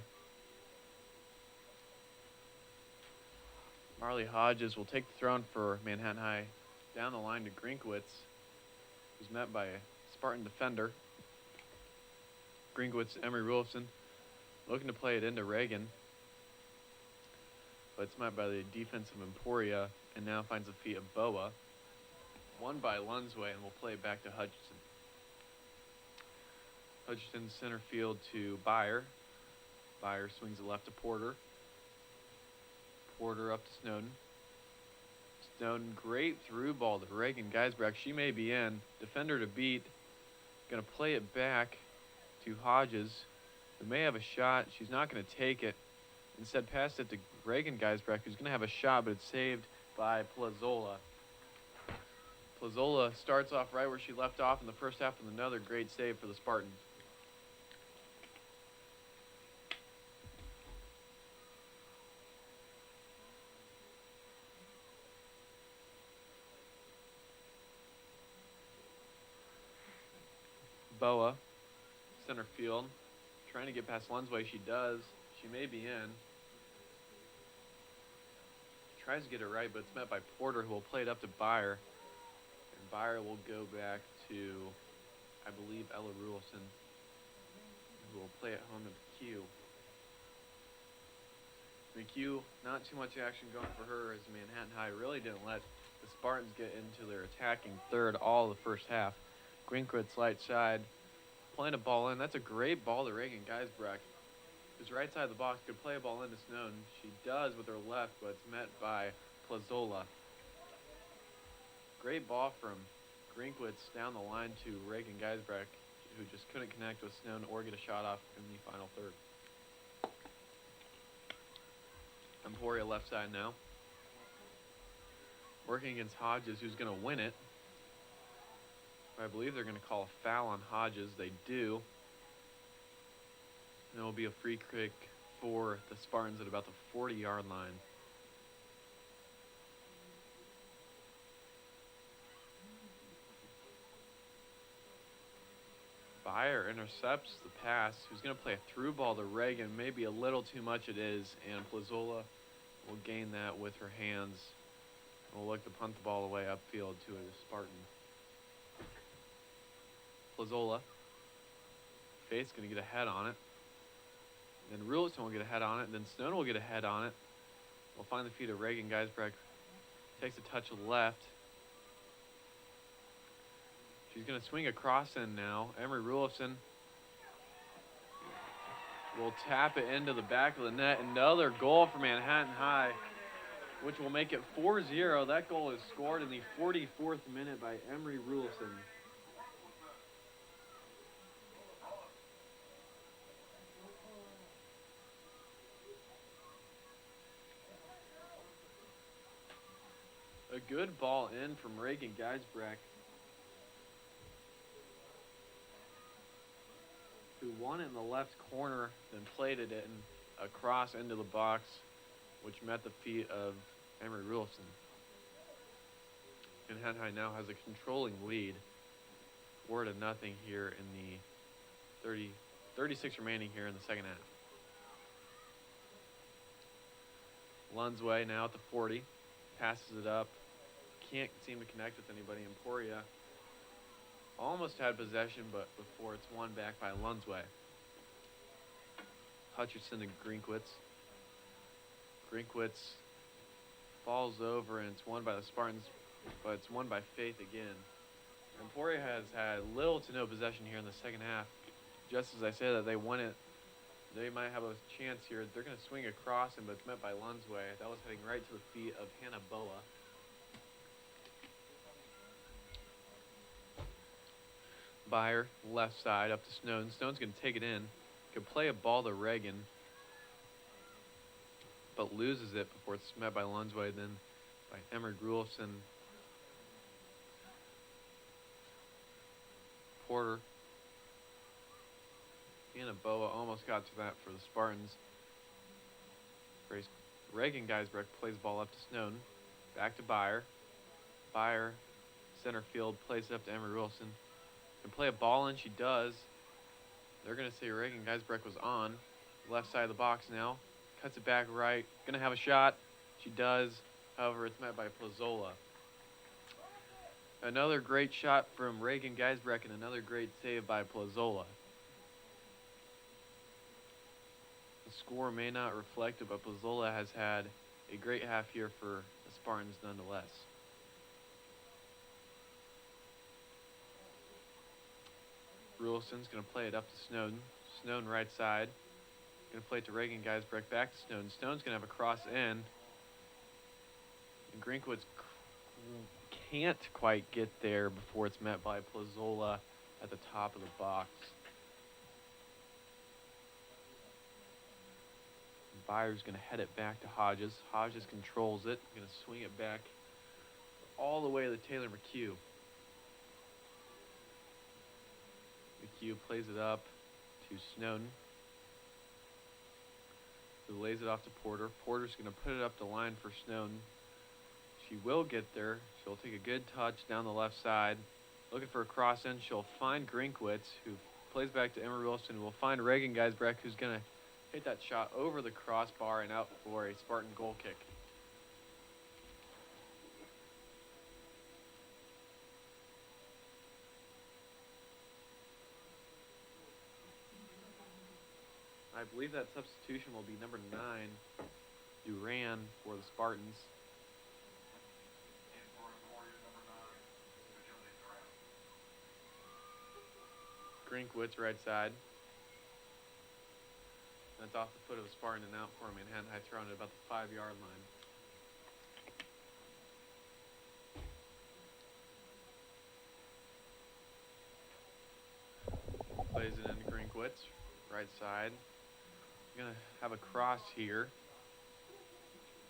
Marley Hodges will take the throne for Manhattan High down the line to Grinkwitz, who's met by a Spartan defender. Grinkwitz, Emery Rulfson, looking to play it into Reagan, but it's met by the defense of Emporia, and now finds the feet of Boa. Won by Lunsway, and will play it back to Hutchinson. Hutchinson center field to Byer. Byer swings it left to Porter. Porter up to Snowden. Snowden, great through ball to Reagan Geisbrecht. She may be in. Defender to beat. Going to play it back to Hodges, who may have a shot. She's not going to take it. Instead, passed it to Reagan Geisbrecht, who's going to have a shot, but it's saved by Plazola. Plazola starts off right where she left off in the first half with another great save for the Spartans. Boa, center field, trying to get past Lunsway. She does. She may be in. Tries to get it right, but it's met by Porter, who will play it up to Byer. And Byer will go back to, I believe, Ella Rulson, who will play it home to McHugh. McHugh, not too much action going for her, as Manhattan High really didn't let the Spartans get into their attacking third all the first half. Grinkwitz light side, playing a ball in. That's a great ball to Reagan Geisbrecht, who's right side of the box, could play a ball into Snowden. She does with her left, but it's met by Plazola. Great ball from Grinkwitz down the line to Reagan Geisbrecht, who just couldn't connect with Snowden or get a shot off in the final third. Emporia left side now. Working against Hodges, who's going to win it. I believe they're going to call a foul on Hodges. They do. And it will be a free kick for the Spartans at about the 40-yard line. Byer intercepts the pass. Who's going to play a through ball to Reagan? Maybe a little too much it is, and Plazola will gain that with her hands. We'll look to punt the ball away upfield to a Spartan. Plazola. Faith's going to get a head on it. Then Rulson will get a head on it. Then Snowden will get a head on it. We'll find the feet of Reagan Geisbrecht. Takes a touch of left. She's going to swing across in now. Emery Rulson will tap it into the back of the net. Another goal for Manhattan High, which will make it 4-0. That goal is scored in the 44th minute by Emery Rulson. A good ball in from Reagan Geisbrecht, who won it in the left corner, then played it in across into the box, which met the feet of Emery Rulson. Manhattan High now has a controlling lead, 4-0 here in the 36 remaining here in the second half. Lunsway now at the 40, passes it up. Can't seem to connect with anybody. Emporia almost had possession, but before it's won back by Lunsway. Hutchinson to Grinkwitz. Grinkwitz falls over, and it's won by the Spartans, but it's won by Faith again. Emporia has had little to no possession here in the second half. Just as I say that they won it, they might have a chance here. They're going to swing across him, but it's met by Lunsway. That was heading right to the feet of Hannah Boa. Byer, left side, up to Snowden. Snowden's going to take it in. Could play a ball to Reagan, but loses it before it's met by Lunsway, then by Emery Grulfson. Porter. Hannah Boa almost got to that for the Spartans. Reagan Geisbrecht plays ball up to Snowden. Back to Byer. Byer, center field, plays it up to Emery Wilson. Can play a ball in, she does. They're going to say Reagan Geisbrecht was on. Left side of the box now. Cuts it back right. Going to have a shot. She does. However, it's met by Plazola. Another great shot from Reagan Geisbrecht and another great save by Plazola. The score may not reflect it, but Plazola has had a great half here for the Spartans nonetheless. Rulson's going to play it up to Snowden. Snowden right side. Going to play it to Reagan Geisbrecht, back to Snowden. Snowden's going to have a cross in. And Greenwood's can't quite get there before it's met by Plazola at the top of the box. Byers going to head it back to Hodges. Hodges controls it. Going to swing it back all the way to Taylor McHugh. McHugh plays it up to Snowden, who lays it off to Porter. Porter's going to put it up the line for Snowden. She will get there. She'll take a good touch down the left side. Looking for a cross in. She'll find Grinkwitz, who plays back to Emma Wilson. Will find Reagan Geisbrecht, who's going to hit that shot over the crossbar and out for a Spartan goal kick. I believe that substitution will be number 9, Duran, for the Spartans. Grinkwitz right side. That's off the foot of the Spartan and out for Manhattan High, thrown at about the 5-yard line. Plays it into Grinkwitz, right side. Gonna have a cross here.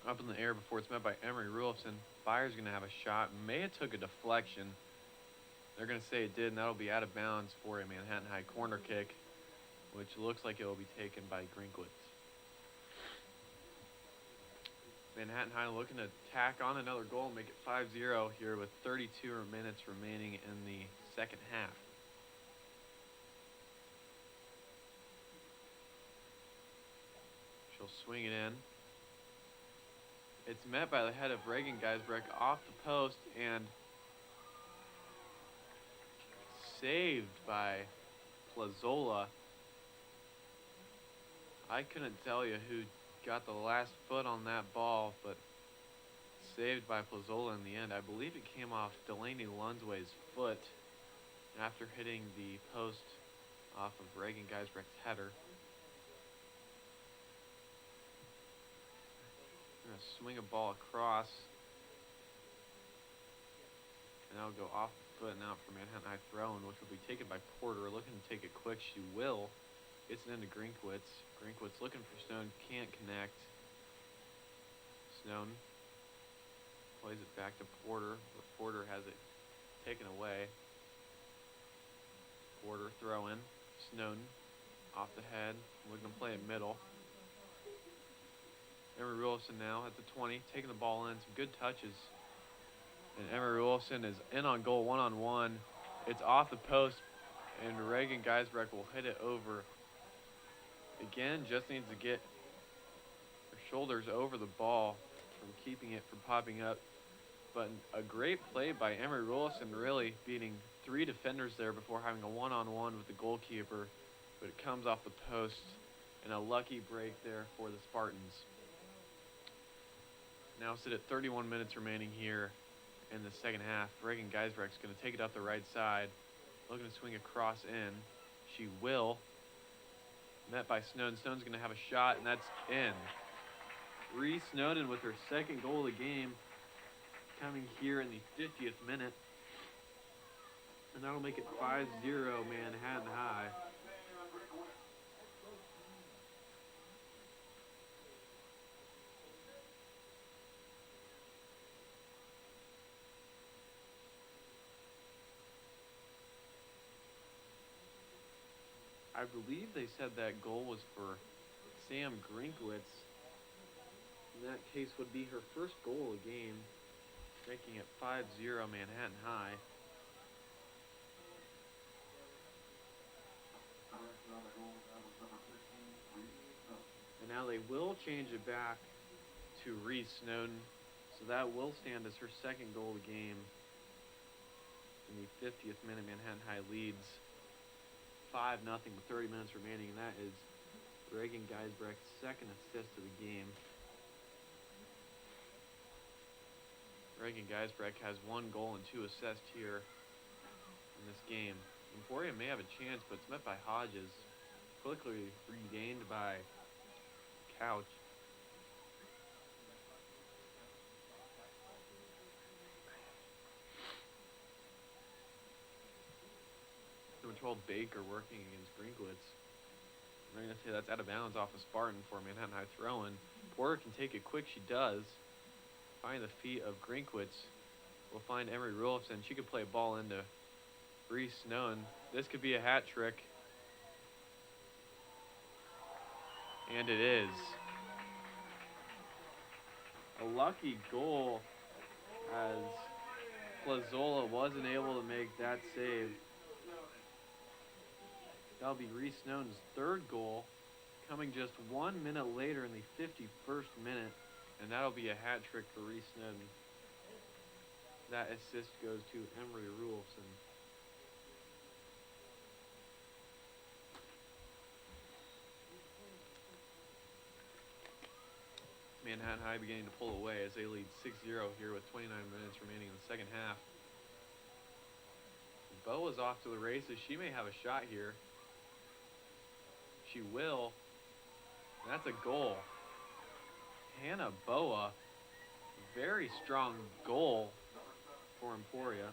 Up in the air before it's met by Emery Rulofson. Byers gonna have a shot. May have took a deflection. They're gonna say it did, and that'll be out of bounds for a Manhattan High corner kick, which looks like it will be taken by Grinkwitz. Manhattan High looking to tack on another goal and make it 5-0 here with 32 minutes remaining in the second half. She'll swing it in. It's met by the head of Reagan Geisbrecht off the post and saved by Plazola. I couldn't tell you who got the last foot on that ball, but saved by Plazola in the end. I believe it came off Delaney Lunsway's foot after hitting the post off of Reagan Geisbrecht's header. Going to swing a ball across, and that'll go off the foot and out for Manhattan High thrown, which will be taken by Porter. Looking to take it quick, she will. Gets it into Grinkwitz. Grinkwitz looking for Snowden, can't connect. Snowden plays it back to Porter, but Porter has it taken away. Porter throw in. Snowden off the head, looking to play it middle. Emery Rulofson now at the 20, taking the ball in, some good touches. And Emery Rulofson is in on goal, one-on-one. It's off the post, and Reagan Geisbrecht will hit it over. Again, just needs to get her shoulders over the ball from keeping it from popping up. But a great play by Emery Rulofson, really beating 3 defenders there before having a one-on-one with the goalkeeper. But it comes off the post, and a lucky break there for the Spartans. Now sit at 31 minutes remaining here in the second half. Reagan Geisbrecht's going to take it up the right side, looking to swing across in. She will. Met by Snowden. Snowden's going to have a shot, and that's in. Reese Snowden with her second goal of the game, coming here in the 50th minute. And that'll make it 5-0 Manhattan High. I believe they said that goal was for Sam Grinkwitz. In that case would be her first goal of the game, making it 5-0 Manhattan High. Now they will change it back to Reese Snowden, so that will stand as her second goal of the game. In the 50th minute, Manhattan High leads 5-0 with 30 minutes remaining, and that is Reagan Geisbrecht's second assist of the game. Reagan Geisbrecht has 1 goal and 2 assists here in this game. Emporia may have a chance, but it's met by Hodges. Quickly regained by Couch. Number 12, Baker working against Grinkwitz. I'm going to say that's out of bounds off of Spartan for Manhattan High throw-in. Porter can take it quick. She does. Find the feet of Grinkwitz. We'll find Emery Rulfson. She could play a ball into Reese Snowden. This could be a hat trick. And it is. A lucky goal as Plazola wasn't able to make that save. That'll be Reese Snowden's third goal, coming just 1 minute later in the 51st minute, and that'll be a hat trick for Reese Snowden. That assist goes to Emery Rulfson. Manhattan High beginning to pull away as they lead 6-0 here with 29 minutes remaining in the second half. Bo is off to the races. She may have a shot here. She will. That's a goal. Hannah Boa, very strong goal for Emporia.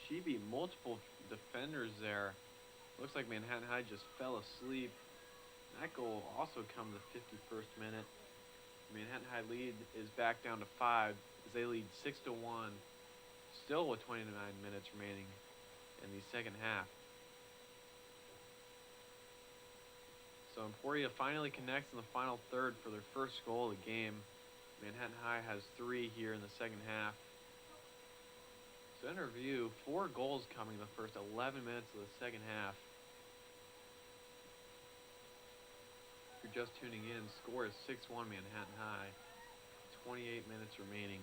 She beat multiple defenders there. Looks like Manhattan High just fell asleep. That goal also come in the 51st minute. Manhattan High lead is back down to 5 as they lead 6-1, still with 29 minutes remaining in the second half. So Emporia finally connects in the final third for their first goal of the game. Manhattan High has 3 here in the second half. So in review, 4 goals coming in the first 11 minutes of the second half. If you're just tuning in, score is 6-1 Manhattan High. 28 minutes remaining.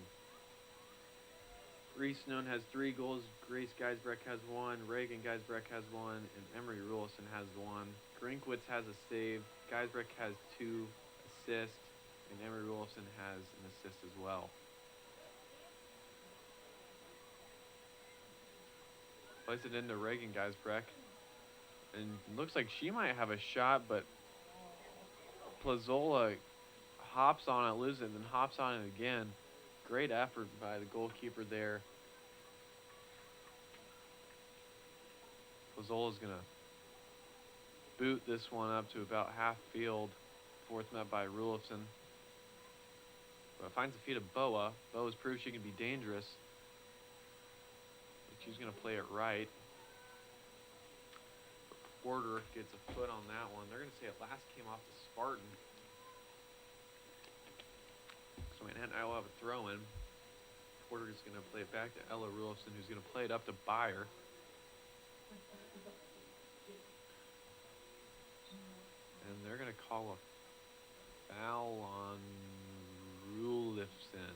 Reese Snowden has 3 goals, Grace Geisbrecht has 1, Reagan Geisbrecht has 1, and Emery Rulson has 1. Grinkwitz has a save, Geisbrecht has 2 assists, and Emery Rulson has an assist as well. Place it into Reagan Geisbrecht, and looks like she might have a shot, but Plazola hops on it, loses it, then hops on it again. Great effort by the goalkeeper there. Plazzola's going to boot this one up to about half field before it's met by Rulofson. But finds the feet of Boa. Boa's proved she can be dangerous. But she's going to play it right. Porter gets a foot on that one. They're going to say it last came off the Spartan. So Manhattan High will have a throw-in. Porter is going to play it back to Ella Rulofson, who's going to play it up to Beyer. And they're going to call a foul on Rulofson.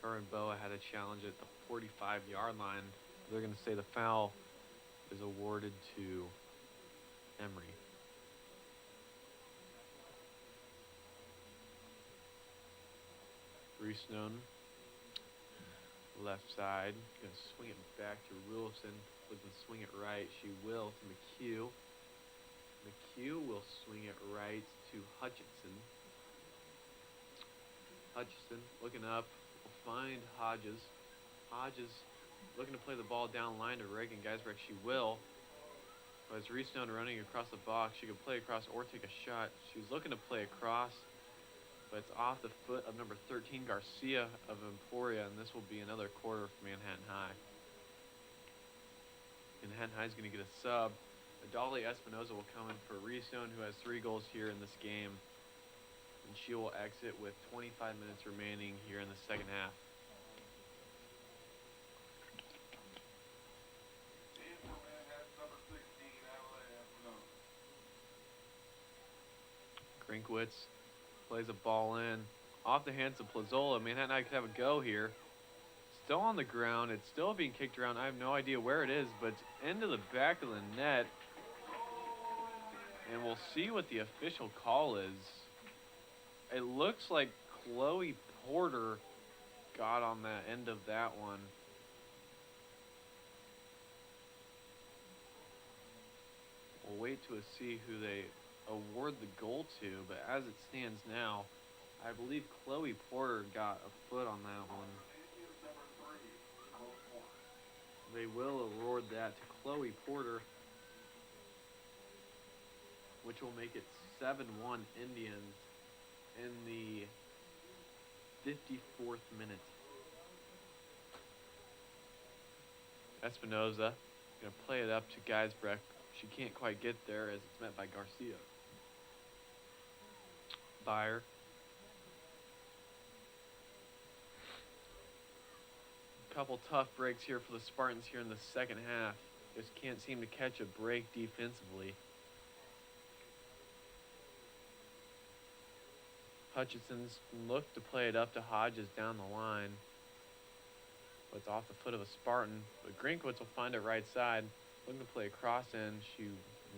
Her and Boa had a challenge at the 45-yard line. They're going to say the foul is awarded to Emery. Reese Snowden, left side, going to swing it back to Rulofson, looking to swing it right. She will to McHugh. McHugh will swing it right to Hutchinson. Hutchinson looking up, will find Hodges. Hodges looking to play the ball down line to Reagan Geisbrecht. She will. But as Reese Snowden running across the box, she could play across or take a shot. She's looking to play across, but it's off the foot of number 13, Garcia of Emporia, and this will be another quarter for Manhattan High. Manhattan High is going to get a sub. Adali Espinoza will come in for Reese Snowden, who has 3 goals here in this game, and she will exit with 25 minutes remaining here in the second half. Grinkwitz plays a ball in. Off the hands of Plazola. Manhattan High could have a go here. Still on the ground. It's still being kicked around. I have no idea where it is, but it's into the back of the net. And we'll see what the official call is. It looks like Chloe Porter got on the end of that one. We'll wait to see who they award the goal to, but as it stands now, I believe Chloe Porter got a foot on that one. They will award that to Chloe Porter, which will make it 7-1 Indians in the 54th minute. Espinoza gonna play it up to Geisbrecht. She can't quite get there as it's met by Garcia. Byer. Couple tough breaks here for the Spartans here in the second half. Just can't seem to catch a break defensively. Hutchinson's looked to play it up to Hodges down the line. But it's off the foot of a Spartan. But Grinkwitz will find it right side. Looking to play a cross in. She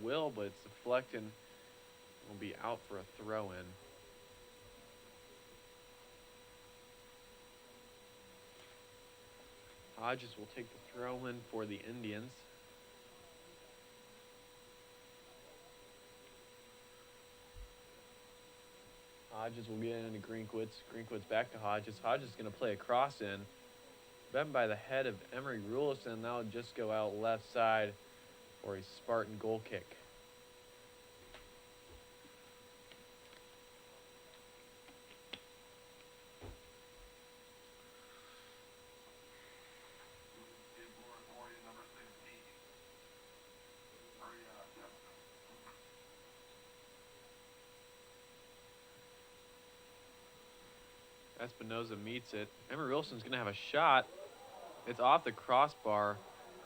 will, but it's deflected. Will be out for a throw-in. Hodges will take the throw-in for the Indians. Hodges will get into Grinkwitz. Grinkwitz back to Hodges. Hodges is going to play a cross in. Met by the head of Emery Rulison. That'll just go out left side for a Spartan goal kick. Espinoza meets it. Emery Wilson's going to have a shot. It's off the crossbar.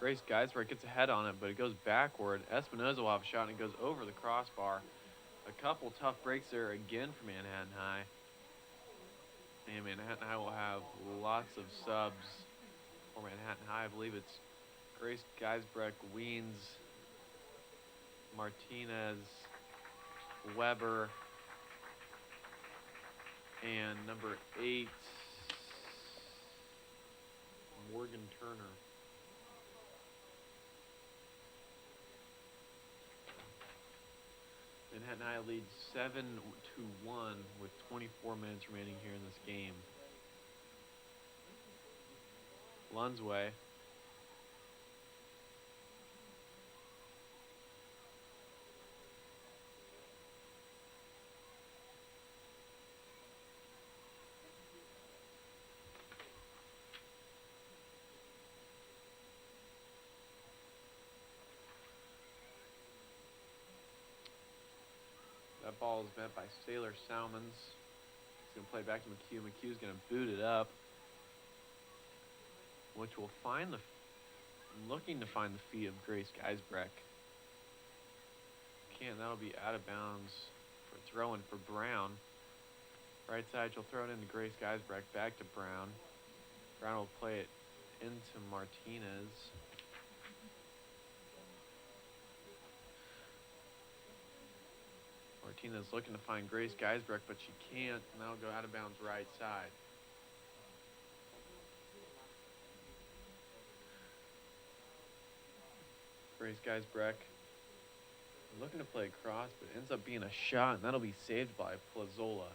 Grace Geisbrecht gets a head on it, but it goes backward. Espinoza will have a shot, and it goes over the crossbar. A couple tough breaks there again for Manhattan High. And Manhattan High will have lots of subs for Manhattan High. I believe it's Grace Geisbrecht, Weens, Martinez, Weber, and number 8, Morgan Turner. Manhattan High leads 7-1 with 24 minutes remaining here in this game. Lunsway. That ball is met by Sailor Salmons. He's going to play back to McHugh. McHugh's going to boot it up, which will find looking to find the feet of Grace Geisbrecht. Can't. That'll be out of bounds for throwing for Brown. Right side, she'll throw it into Grace Geisbrecht. Back to Brown. Brown will play it into Martinez. Martinez looking to find Grace Geisbrecht, but she can't, and that'll go out of bounds right side. Grace Geisbrecht looking to play across, but ends up being a shot, and that'll be saved by Plazola.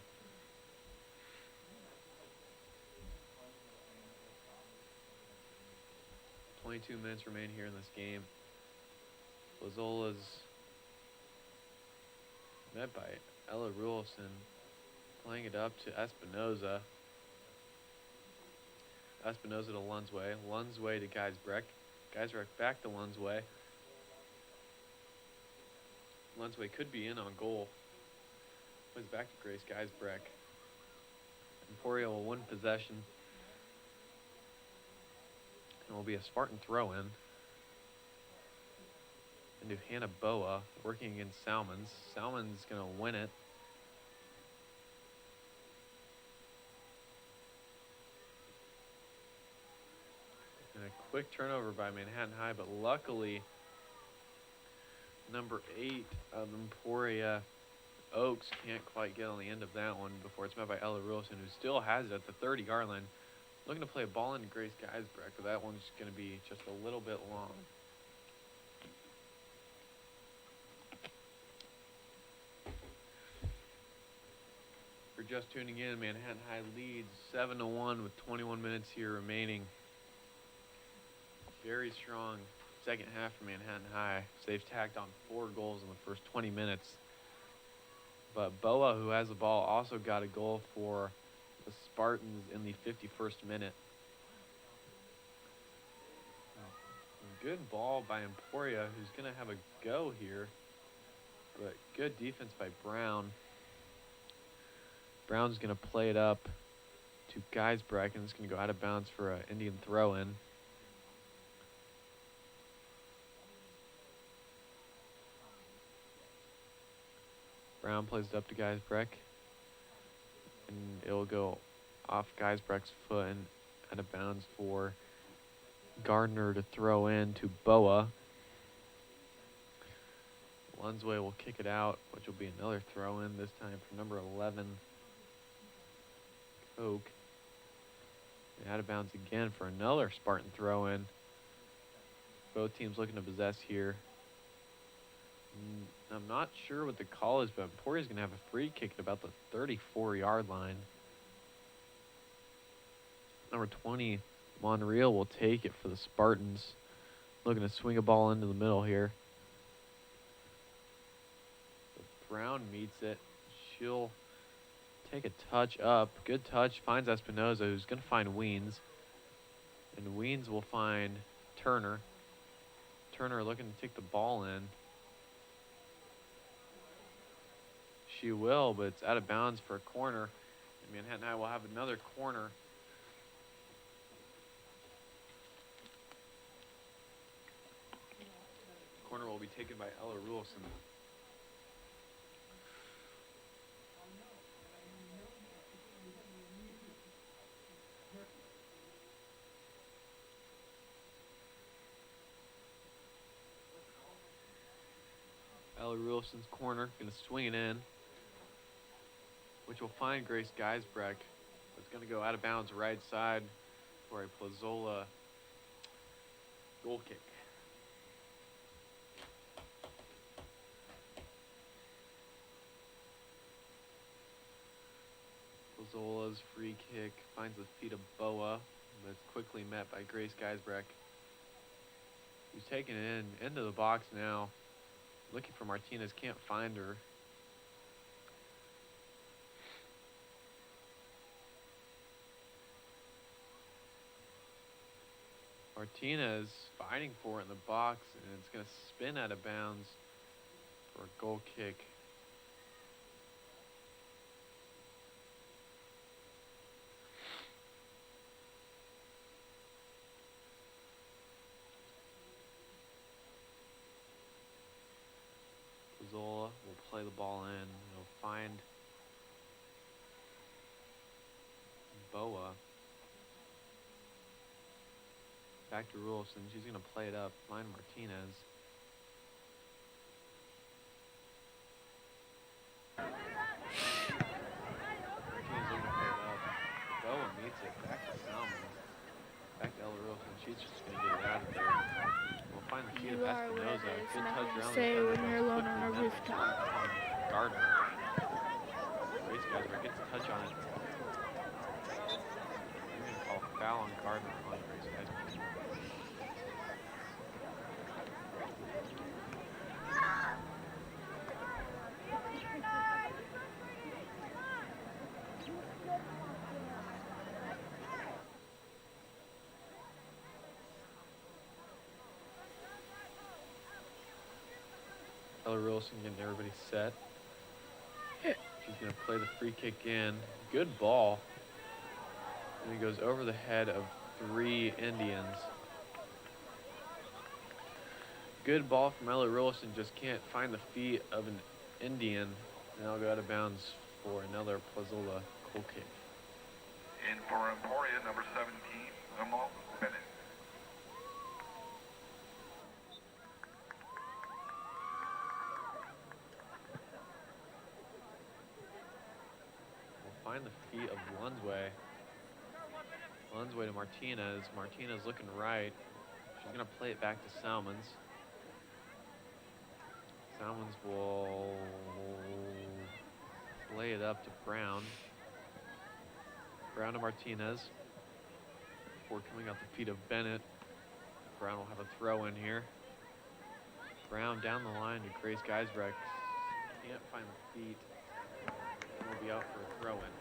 .22 minutes remain here in this game. Plazola's met by Ella Rulison, playing it up to Espinoza. Espinoza to Lunsway. Lunsway to Geisbrecht. Geisbrecht back to Lunsway. Lunsway could be in on goal. Plays back to Grace Geisbrecht. Emporia will win possession. And will be a Spartan throw-in. Into Hannah Boa, working against Salmons. Salmons going to win it. Quick turnover by Manhattan High, but luckily, number 8 of Emporia, Oaks, can't quite get on the end of that one before it's met by Ella Wilson, who still has it at the 30-yard line. Looking to play a ball into Grace Geisbrecht, but that one's going to be just a little bit long. If you're just tuning in, Manhattan High leads 7-1 with 21 minutes here remaining. Very strong second half for Manhattan High. So they've tacked on 4 goals in the first 20 minutes. But Boa, who has the ball, also got a goal for the Spartans in the 51st minute. Good ball by Emporia, who's going to have a go here. But good defense by Brown. Brown's going to play it up to Geisbrecht, and it's going to go out of bounds for an Indian throw-in. Brown plays it up to Geisbrecht, and it'll go off Geisbrecht's foot and out of bounds for Gardner to throw in to Boa. Lunsway will kick it out, which will be another throw-in, this time for number 11, Coke. And out of bounds again for another Spartan throw-in. Both teams looking to possess here. I'm not sure what the call is, but Emporia's going to have a free kick at about the 34-yard line. Number 20, Monreal, will take it for the Spartans. Looking to swing a ball into the middle here. Brown meets it. She'll take a touch up. Good touch. Finds Espinoza, who's going to find Weens. And Weens will find Turner. Turner looking to take the ball in. She will, but it's out of bounds for a corner. And Manhattan High will have another corner. Corner will be taken by Ella Rulson. Ella Rulson's corner, going to swing it in, which will find Grace Geisbrecht. It's going to go out of bounds right side for a Plazola goal kick. Plazzola's free kick finds the feet of Boa, but it's quickly met by Grace Geisbrecht, who's taking it into the box now. Looking for Martinez, can't find her. Martinez fighting for it in the box, and it's going to spin out of bounds for a goal kick. Zola will play the ball in. He'll find Boa. Back to Rulson. She's going to play it up. Find Martinez. Martinez looking to play it up. Boa meets it. Back to Salmon. Back to Ella Rulson. She's just going to get it out of there. We'll find the feet of Espinoza. Good touch around say the when you're alone on a rooftop. Gardner. Grace Geisbrecht gets a touch on it. We're going to call a foul on Gardner on Grace Geisbrecht. Ella Wilson getting everybody set. She's going to play the free kick in. Good ball. And it goes over the head of 3 Indians. Good ball from Ella Wilson. Just can't find the feet of an Indian. And I'll go out of bounds for another Plazola goal kick. In for Emporia, number 17, Bennett. find the feet of Lunsway. Lunsway to Martinez. Martinez looking right. She's going to play it back to Salmons. Salmons will lay it up to Brown. Brown to Martinez. Before coming out the feet of Bennett. Brown will have a throw in here. Brown down the line to Grace Geisbrecht. Can't find the feet. Will be out for a throw in.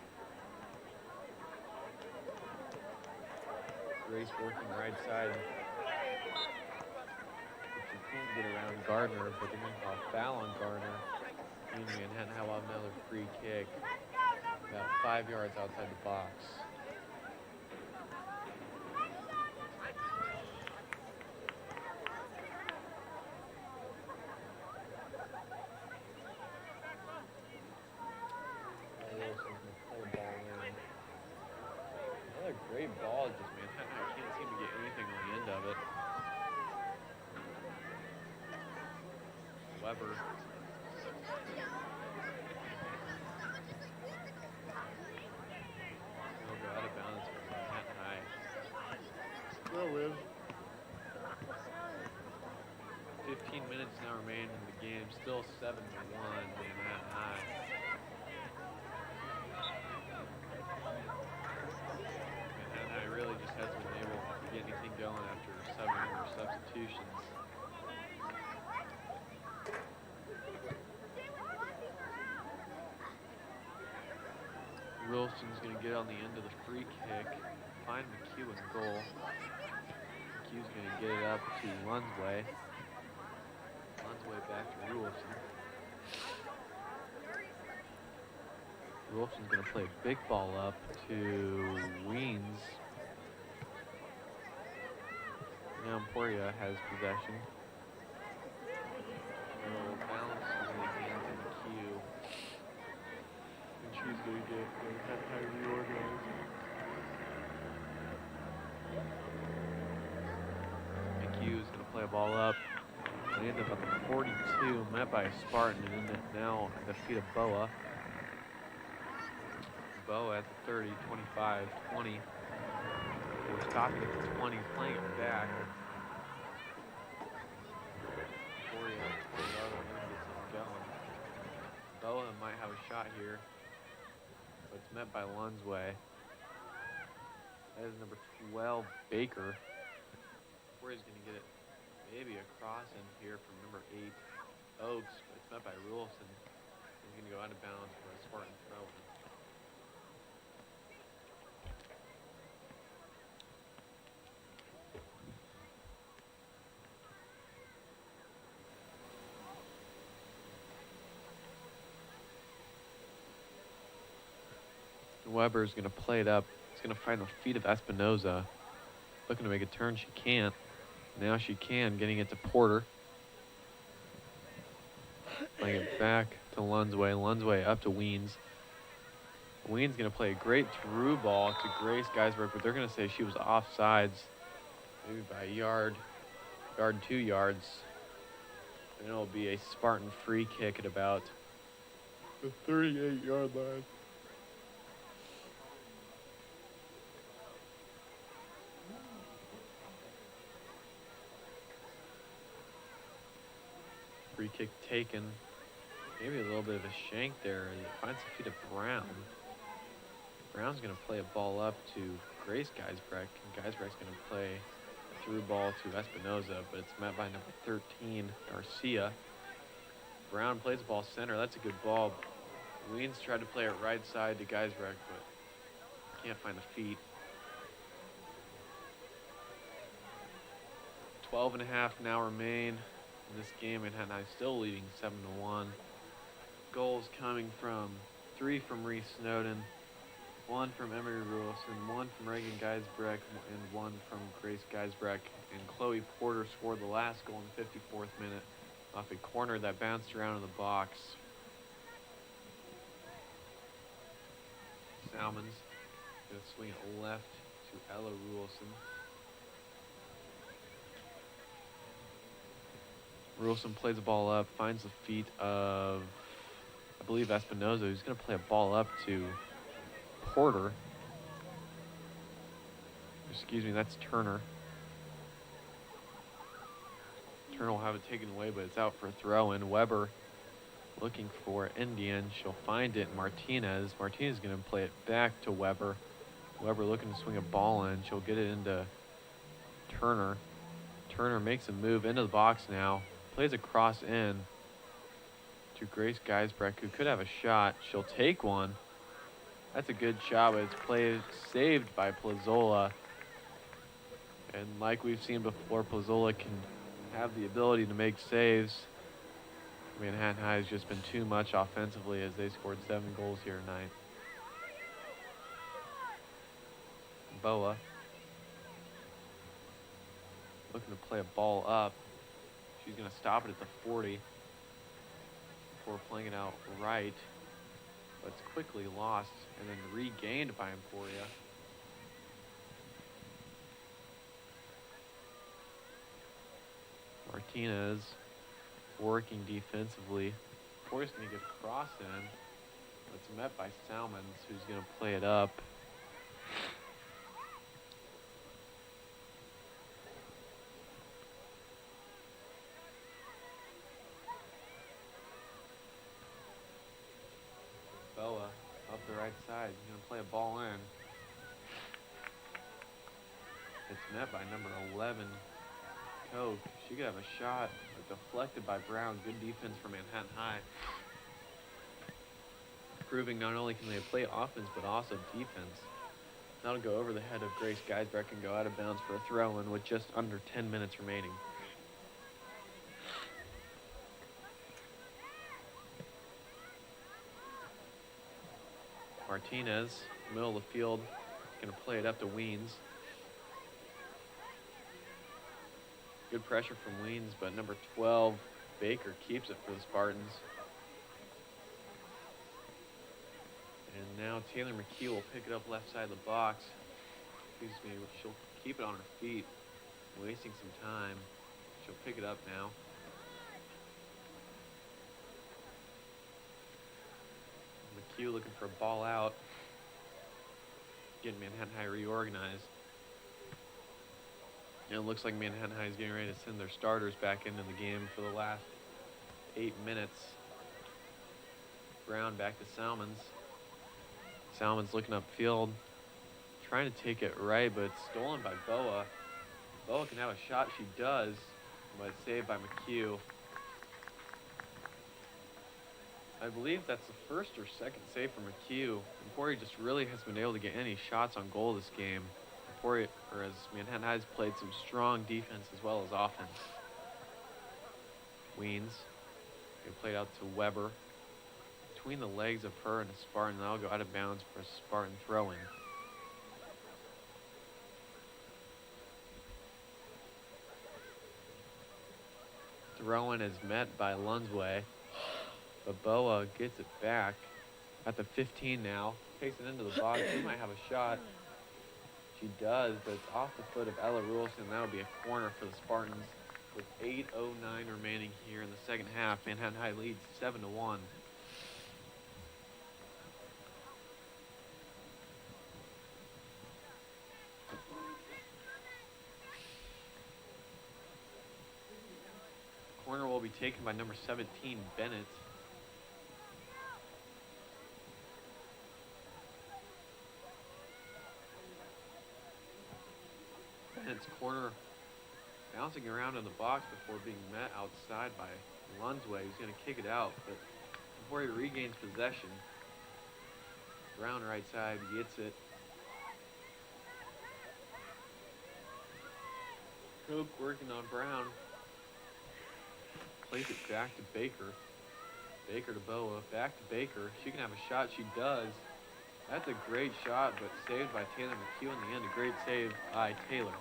Grace working right side. But she can't get around Gardner, but they're going to call a foul on Gardner. Meaning Manhattan have another free kick. About 5 yards outside the box. Another great ball, just Manhattan. I can't seem to get anything on the end of it. Weber. He'll go out of bounds for Manhattan High. Throw in. 15 minutes now remain in the game. Still 7-1 Manhattan High. Manhattan High really just hasn't been able to get anything going after 7 more substitutions. Wilson's going to get on the end of the free kick, find McHugh in goal. McHugh's going to get it up to Lunsway. Lunsway back to Rulfson. Rulfson's going to play a big ball up to Weens. Now Emporia has possession. Will bounce in the hands of McHugh. And she's going to get reorganized. McHugh's going to play a ball up. They end up at the 42, met by Spartan, and now at the feet of Boa. Boa at the 30, 25, 20. We're stopping at the 20, playing it back. Emporia gets it going. Boa might have a shot here, but it's met by Lunsway. That is number 12, Baker. Emporia's going to get it maybe a cross in here from number 8, Oaks, but it's met by Rulfson. He's going to go out of bounds for a Spartan throw-in. Weber's going to play it up. He's going to find the feet of Espinoza. Looking to make a turn, she can't. Now she can, getting it to Porter. Playing it back to Lunsway. Lunsway up to Weens. Weens going to play a great through ball to Grace Geisberg, but they're going to say she was offsides. Maybe by a yard, 2 yards. And it'll be a Spartan free kick at about the 38-yard line. Free kick taken. Maybe a little bit of a shank there. He finds the feet of Brown. Brown's going to play a ball up to Grace Geisbrecht. And Geisbrecht's going to play a through ball to Espinoza, but it's met by number 13, Garcia. Brown plays the ball center. That's a good ball. Weens tried to play it right side to Geisbrecht, but can't find the feet. 12.5 now remain in this game. Manhattan High still leading 7-1. Goals coming from 3 from Reese Snowden, 1 from Emery Rulfson, 1 from Reagan Geisbrecht, and 1 from Grace Geisbrecht. And Chloe Porter scored the last goal in the 54th minute off a corner that bounced around in the box. Salmons going to swing it left to Ella Rulfson. Rulfson plays the ball up, finds the feet of, I believe, Espinoza, who's going to play a ball up to Porter. Excuse me, that's Turner. Turner will have it taken away, but it's out for a throw-in. Weber looking for Indian. She'll find it. Martinez. Martinez is going to play it back to Weber. Weber looking to swing a ball in. She'll get it into Turner. Turner makes a move into the box now. Plays a cross in to Grace Geisbrecht, who could have a shot. She'll take one. That's a good shot, but it's saved by Plazola. And like we've seen before, Plazola can have the ability to make saves. Manhattan High has just been too much offensively as they scored 7 goals here tonight. Boa looking to play a ball up. She's going to stop it at the 40 before playing it out right. But it's quickly lost and then regained by Emporia. Martinez working defensively. Emporia's going to get a cross in. But it's met by Salmons, who's going to play it up. Boa up the right side. He's going to play a ball in. It's met by number 11, Coke. She could have a shot, but deflected by Brown. Good defense for Manhattan High. Proving not only can they play offense, but also defense. That'll go over the head of Grace Geisbrecht and go out of bounds for a throw-in with just under 10 minutes remaining. Martinez, middle of the field, going to play it up to Weens. Good pressure from Weens, but number 12, Baker, keeps it for the Spartans. And now Taylor McKee will pick it up left side of the box. Excuse me, she'll keep it on her feet, wasting some time. She'll pick it up now. McHugh looking for a ball out. Getting Manhattan High reorganized. And it looks like Manhattan High is getting ready to send their starters back into the game for the last 8 minutes. Brown back to Salmons. Salmons looking upfield, trying to take it right, but it's stolen by Boa. Boa can have a shot, she does, but it's saved by McHugh. I believe that's the first or second save for McHugh. Emporia just really hasn't been able to get any shots on goal this game. Emporia, or as Manhattan High's played some strong defense as well as offense. Weens, played out to Weber. Between the legs of her and a Spartan, that'll go out of bounds for a Spartan throw-in. Throw-in is met by Lunsway. But Boa gets it back at the 15 now. Takes it into the box. She might have a shot. She does, but it's off the foot of Ella Rulson. That'll be a corner for the Spartans with 8:09 remaining here in the second half. Manhattan High leads 7-1. Corner will be taken by number 17, Bennett. Bennett's corner bouncing around in the box before being met outside by Lunsway, who's going to kick it out, but before he regains possession, Brown right side gets it. Coke working on Brown. Plays it back to Baker. Baker to Boa. Back to Baker. She can have a shot. She does. That's a great shot, but saved by Taylor McHugh in the end. A great save by Taylor.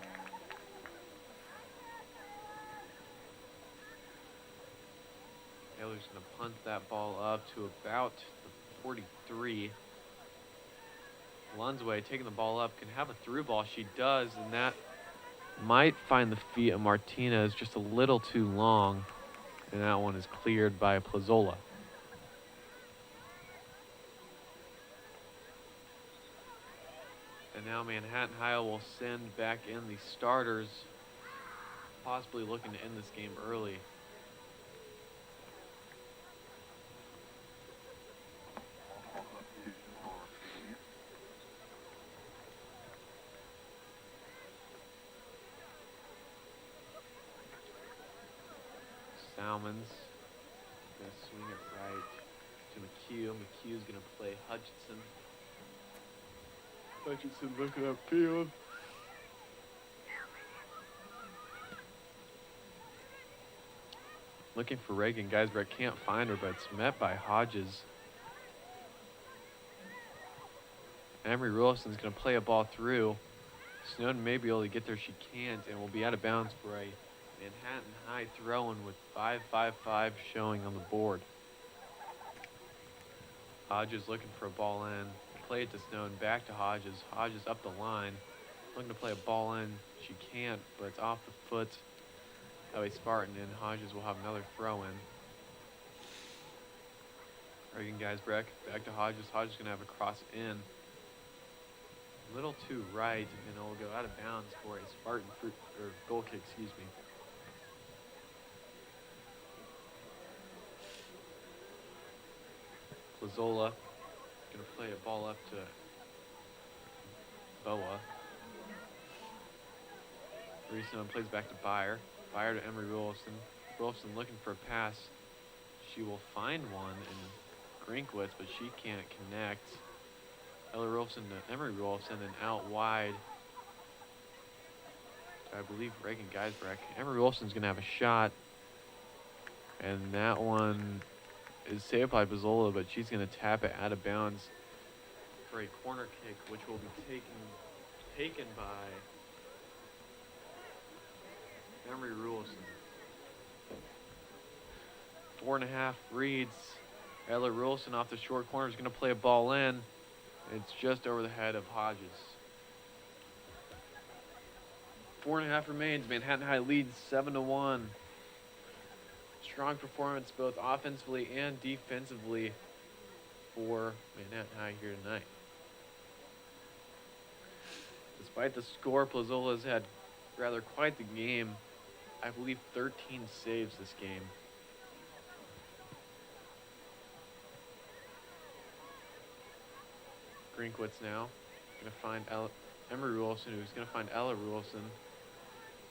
Taylor's going to punt that ball up to about the 43. Lunsway taking the ball up, can have a through ball. She does, and that might find the feet of Martinez just a little too long. And that one is cleared by Plazola. And now Manhattan High will send back in the starters, possibly looking to end this game early. Salmons gonna swing it right to McHugh. McHugh's gonna play Hutchinson. Hutchinson looking upfield. Looking for Reagan Geisbrecht, can't find her, but it's met by Hodges. Emery Wilson's gonna play a ball through. Snowden may be able to get there, she can't, and will be out of bounds for a Manhattan High throw-in with 5.55 showing on the board. Hodges looking for a ball in. Play it to Snowden, back to Hodges. Hodges up the line. Looking to play a ball in. She can't, but it's off the foot of a Spartan, and Hodges will have another throw-in. Reagan Geisbrecht, back to Hodges. Hodges going to have a cross in. A little too right, and it will go out of bounds for a Spartan goal kick, excuse me. Plazola going to play a ball up to Boa. Reeson plays back to Byer. Byer to Emery Wilson. Wilson looking for a pass. She will find one in Grinkwitz, but she can't connect. Ella Wilson to Emery Wilson and out wide. I believe Reagan Geisbrecht. Emery Wilson's going to have a shot. And that one is saved by Bazzola, but she's going to tap it out of bounds for a corner kick, which will be taken by Emery Wilson. 4.5 reads. Ella Wilson off the short corner is going to play a ball in. It's just over the head of Hodges. 4.5 remains. Manhattan High leads 7-1. Strong performance both offensively and defensively for Manhattan High here tonight. Despite the score, Plazola has had rather quite the game. I believe 13 saves this game. Grinkwitz now going to find Emery Wilson, who's going to find Ella Wilson.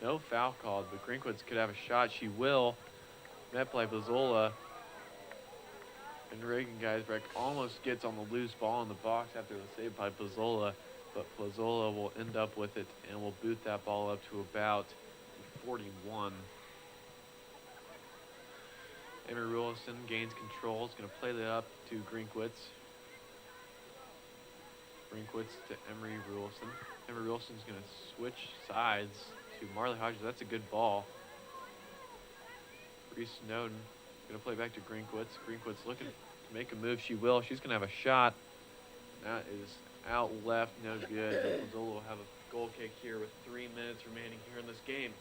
No foul called, but Grinkwitz could have a shot. She will. Met by Plazola. And Reagan Geisbrecht almost gets on the loose ball in the box after the save by Plazola, but Plazola will end up with it and will boot that ball up to about 41. Emery Wilson gains control. Is going to play that up to Grinkwitz. Grinkwitz to Emery Wilson. Emery Wilson's going to switch sides to Marley Hodges. That's a good ball. Reese Snowden going to play back to Grinkwitz. Grinkwitz looking to make a move. She will. She's going to have a shot. That is out left. No good. Mazzola will have a goal kick here with 3 minutes remaining here in this game.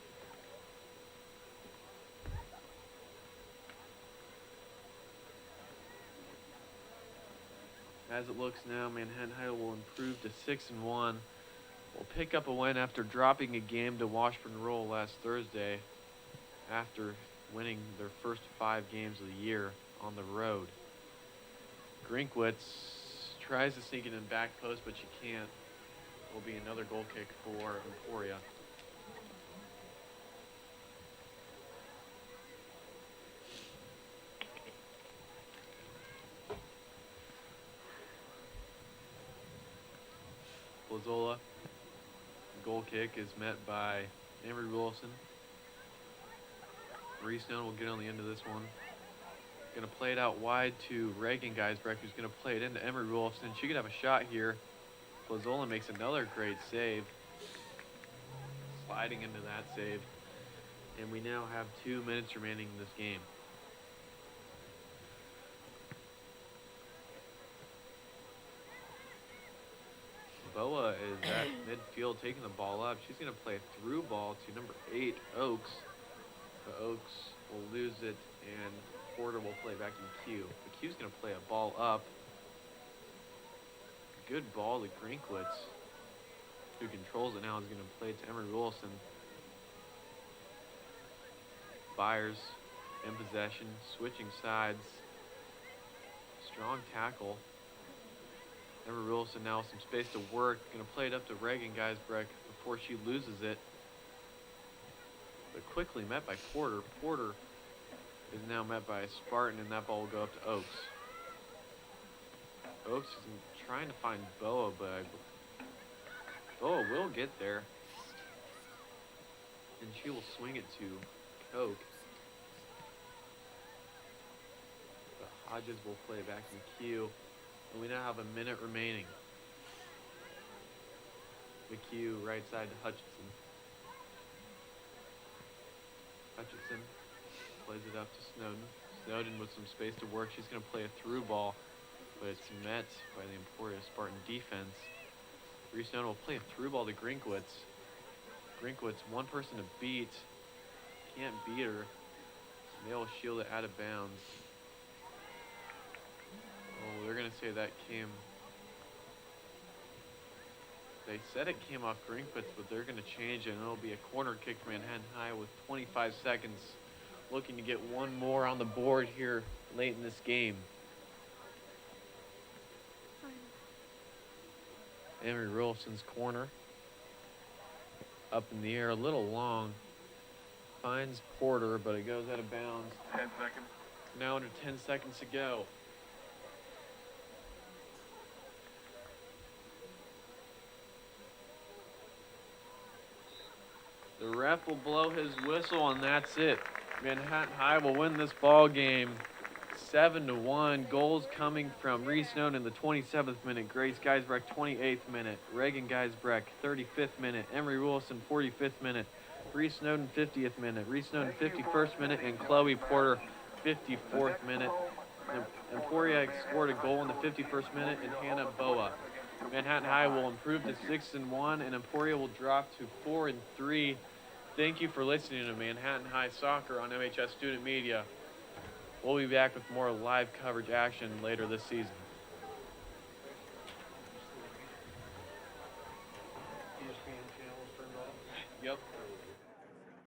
As it looks now, Manhattan High will improve to 6-1. Will pick up a win after dropping a game to Washburn Roll last Thursday after winning their first 5 games of the year on the road. Grinkwitz tries to sneak it in back post, but she can't. Will be another goal kick for Emporia. Plazola. Goal kick is met by Emery Wilson. Reese Snowden will get on the end of this one. Going to play it out wide to Reagan Geisbrecht, who's going to play it into Emery Wilson. She could have a shot here. Plazola makes another great save. Sliding into that save. And we now have 2 minutes remaining in this game. Boa is at midfield taking the ball up. She's going to play a through ball to number 8, Oaks. But Oaks will lose it, and Porter will play back to McHugh. McHugh's going to play a ball up. Good ball to Grinkwitz. who controls it now, is going to play it to Emery Wilson. Byers in possession, switching sides. Strong tackle. Emery Wilson now with some space to work. Going to play it up to Reagan Geisbrecht before she loses it. But quickly met by Porter. Porter is now met by Spartan, and that ball will go up to Oaks. Oaks is trying to find Boa, but Boa will get there. And she will swing it to Coke. But Hodges will play back in McHugh. And we now have a minute remaining. McHugh right side to Hutchinson. Hutchinson plays it up to Snowden. Snowden with some space to work. She's going to play a through ball, but it's met by the Emporia Spartan defense. Reese Snowden will play a through ball to Grinkwitz. Grinkwitz, one person to beat. Can't beat her. And they'll shield it out of bounds. Oh, they're going to say that came... They said it came off Grinkwitz, but they're going to change it, and it'll be a corner kick for Manhattan High with 25 seconds. Looking to get one more on the board here late in this game. Emery Wilson's corner. Up in the air, a little long. Finds Porter, but it goes out of bounds. 10 seconds. Now under 10 seconds to go. The ref will blow his whistle, and that's it. Manhattan High will win this ball game 7-1. Goals coming from Reese Snowden in the 27th minute, Grace Geisbrecht 28th minute, Reagan Geisbrecht 35th minute, Emery Wilson 45th minute, Reese Snowden 50th minute, Reese Snowden 51st minute, and Chloe Porter 54th minute. Emporia scored a goal in the 51st minute, and Hannah Boa. Manhattan High will improve to 6-1, and Emporia will drop to 4-3. Thank you for listening to Manhattan High Soccer on MHS Student Media. We'll be back with more live coverage action later this season. Yep.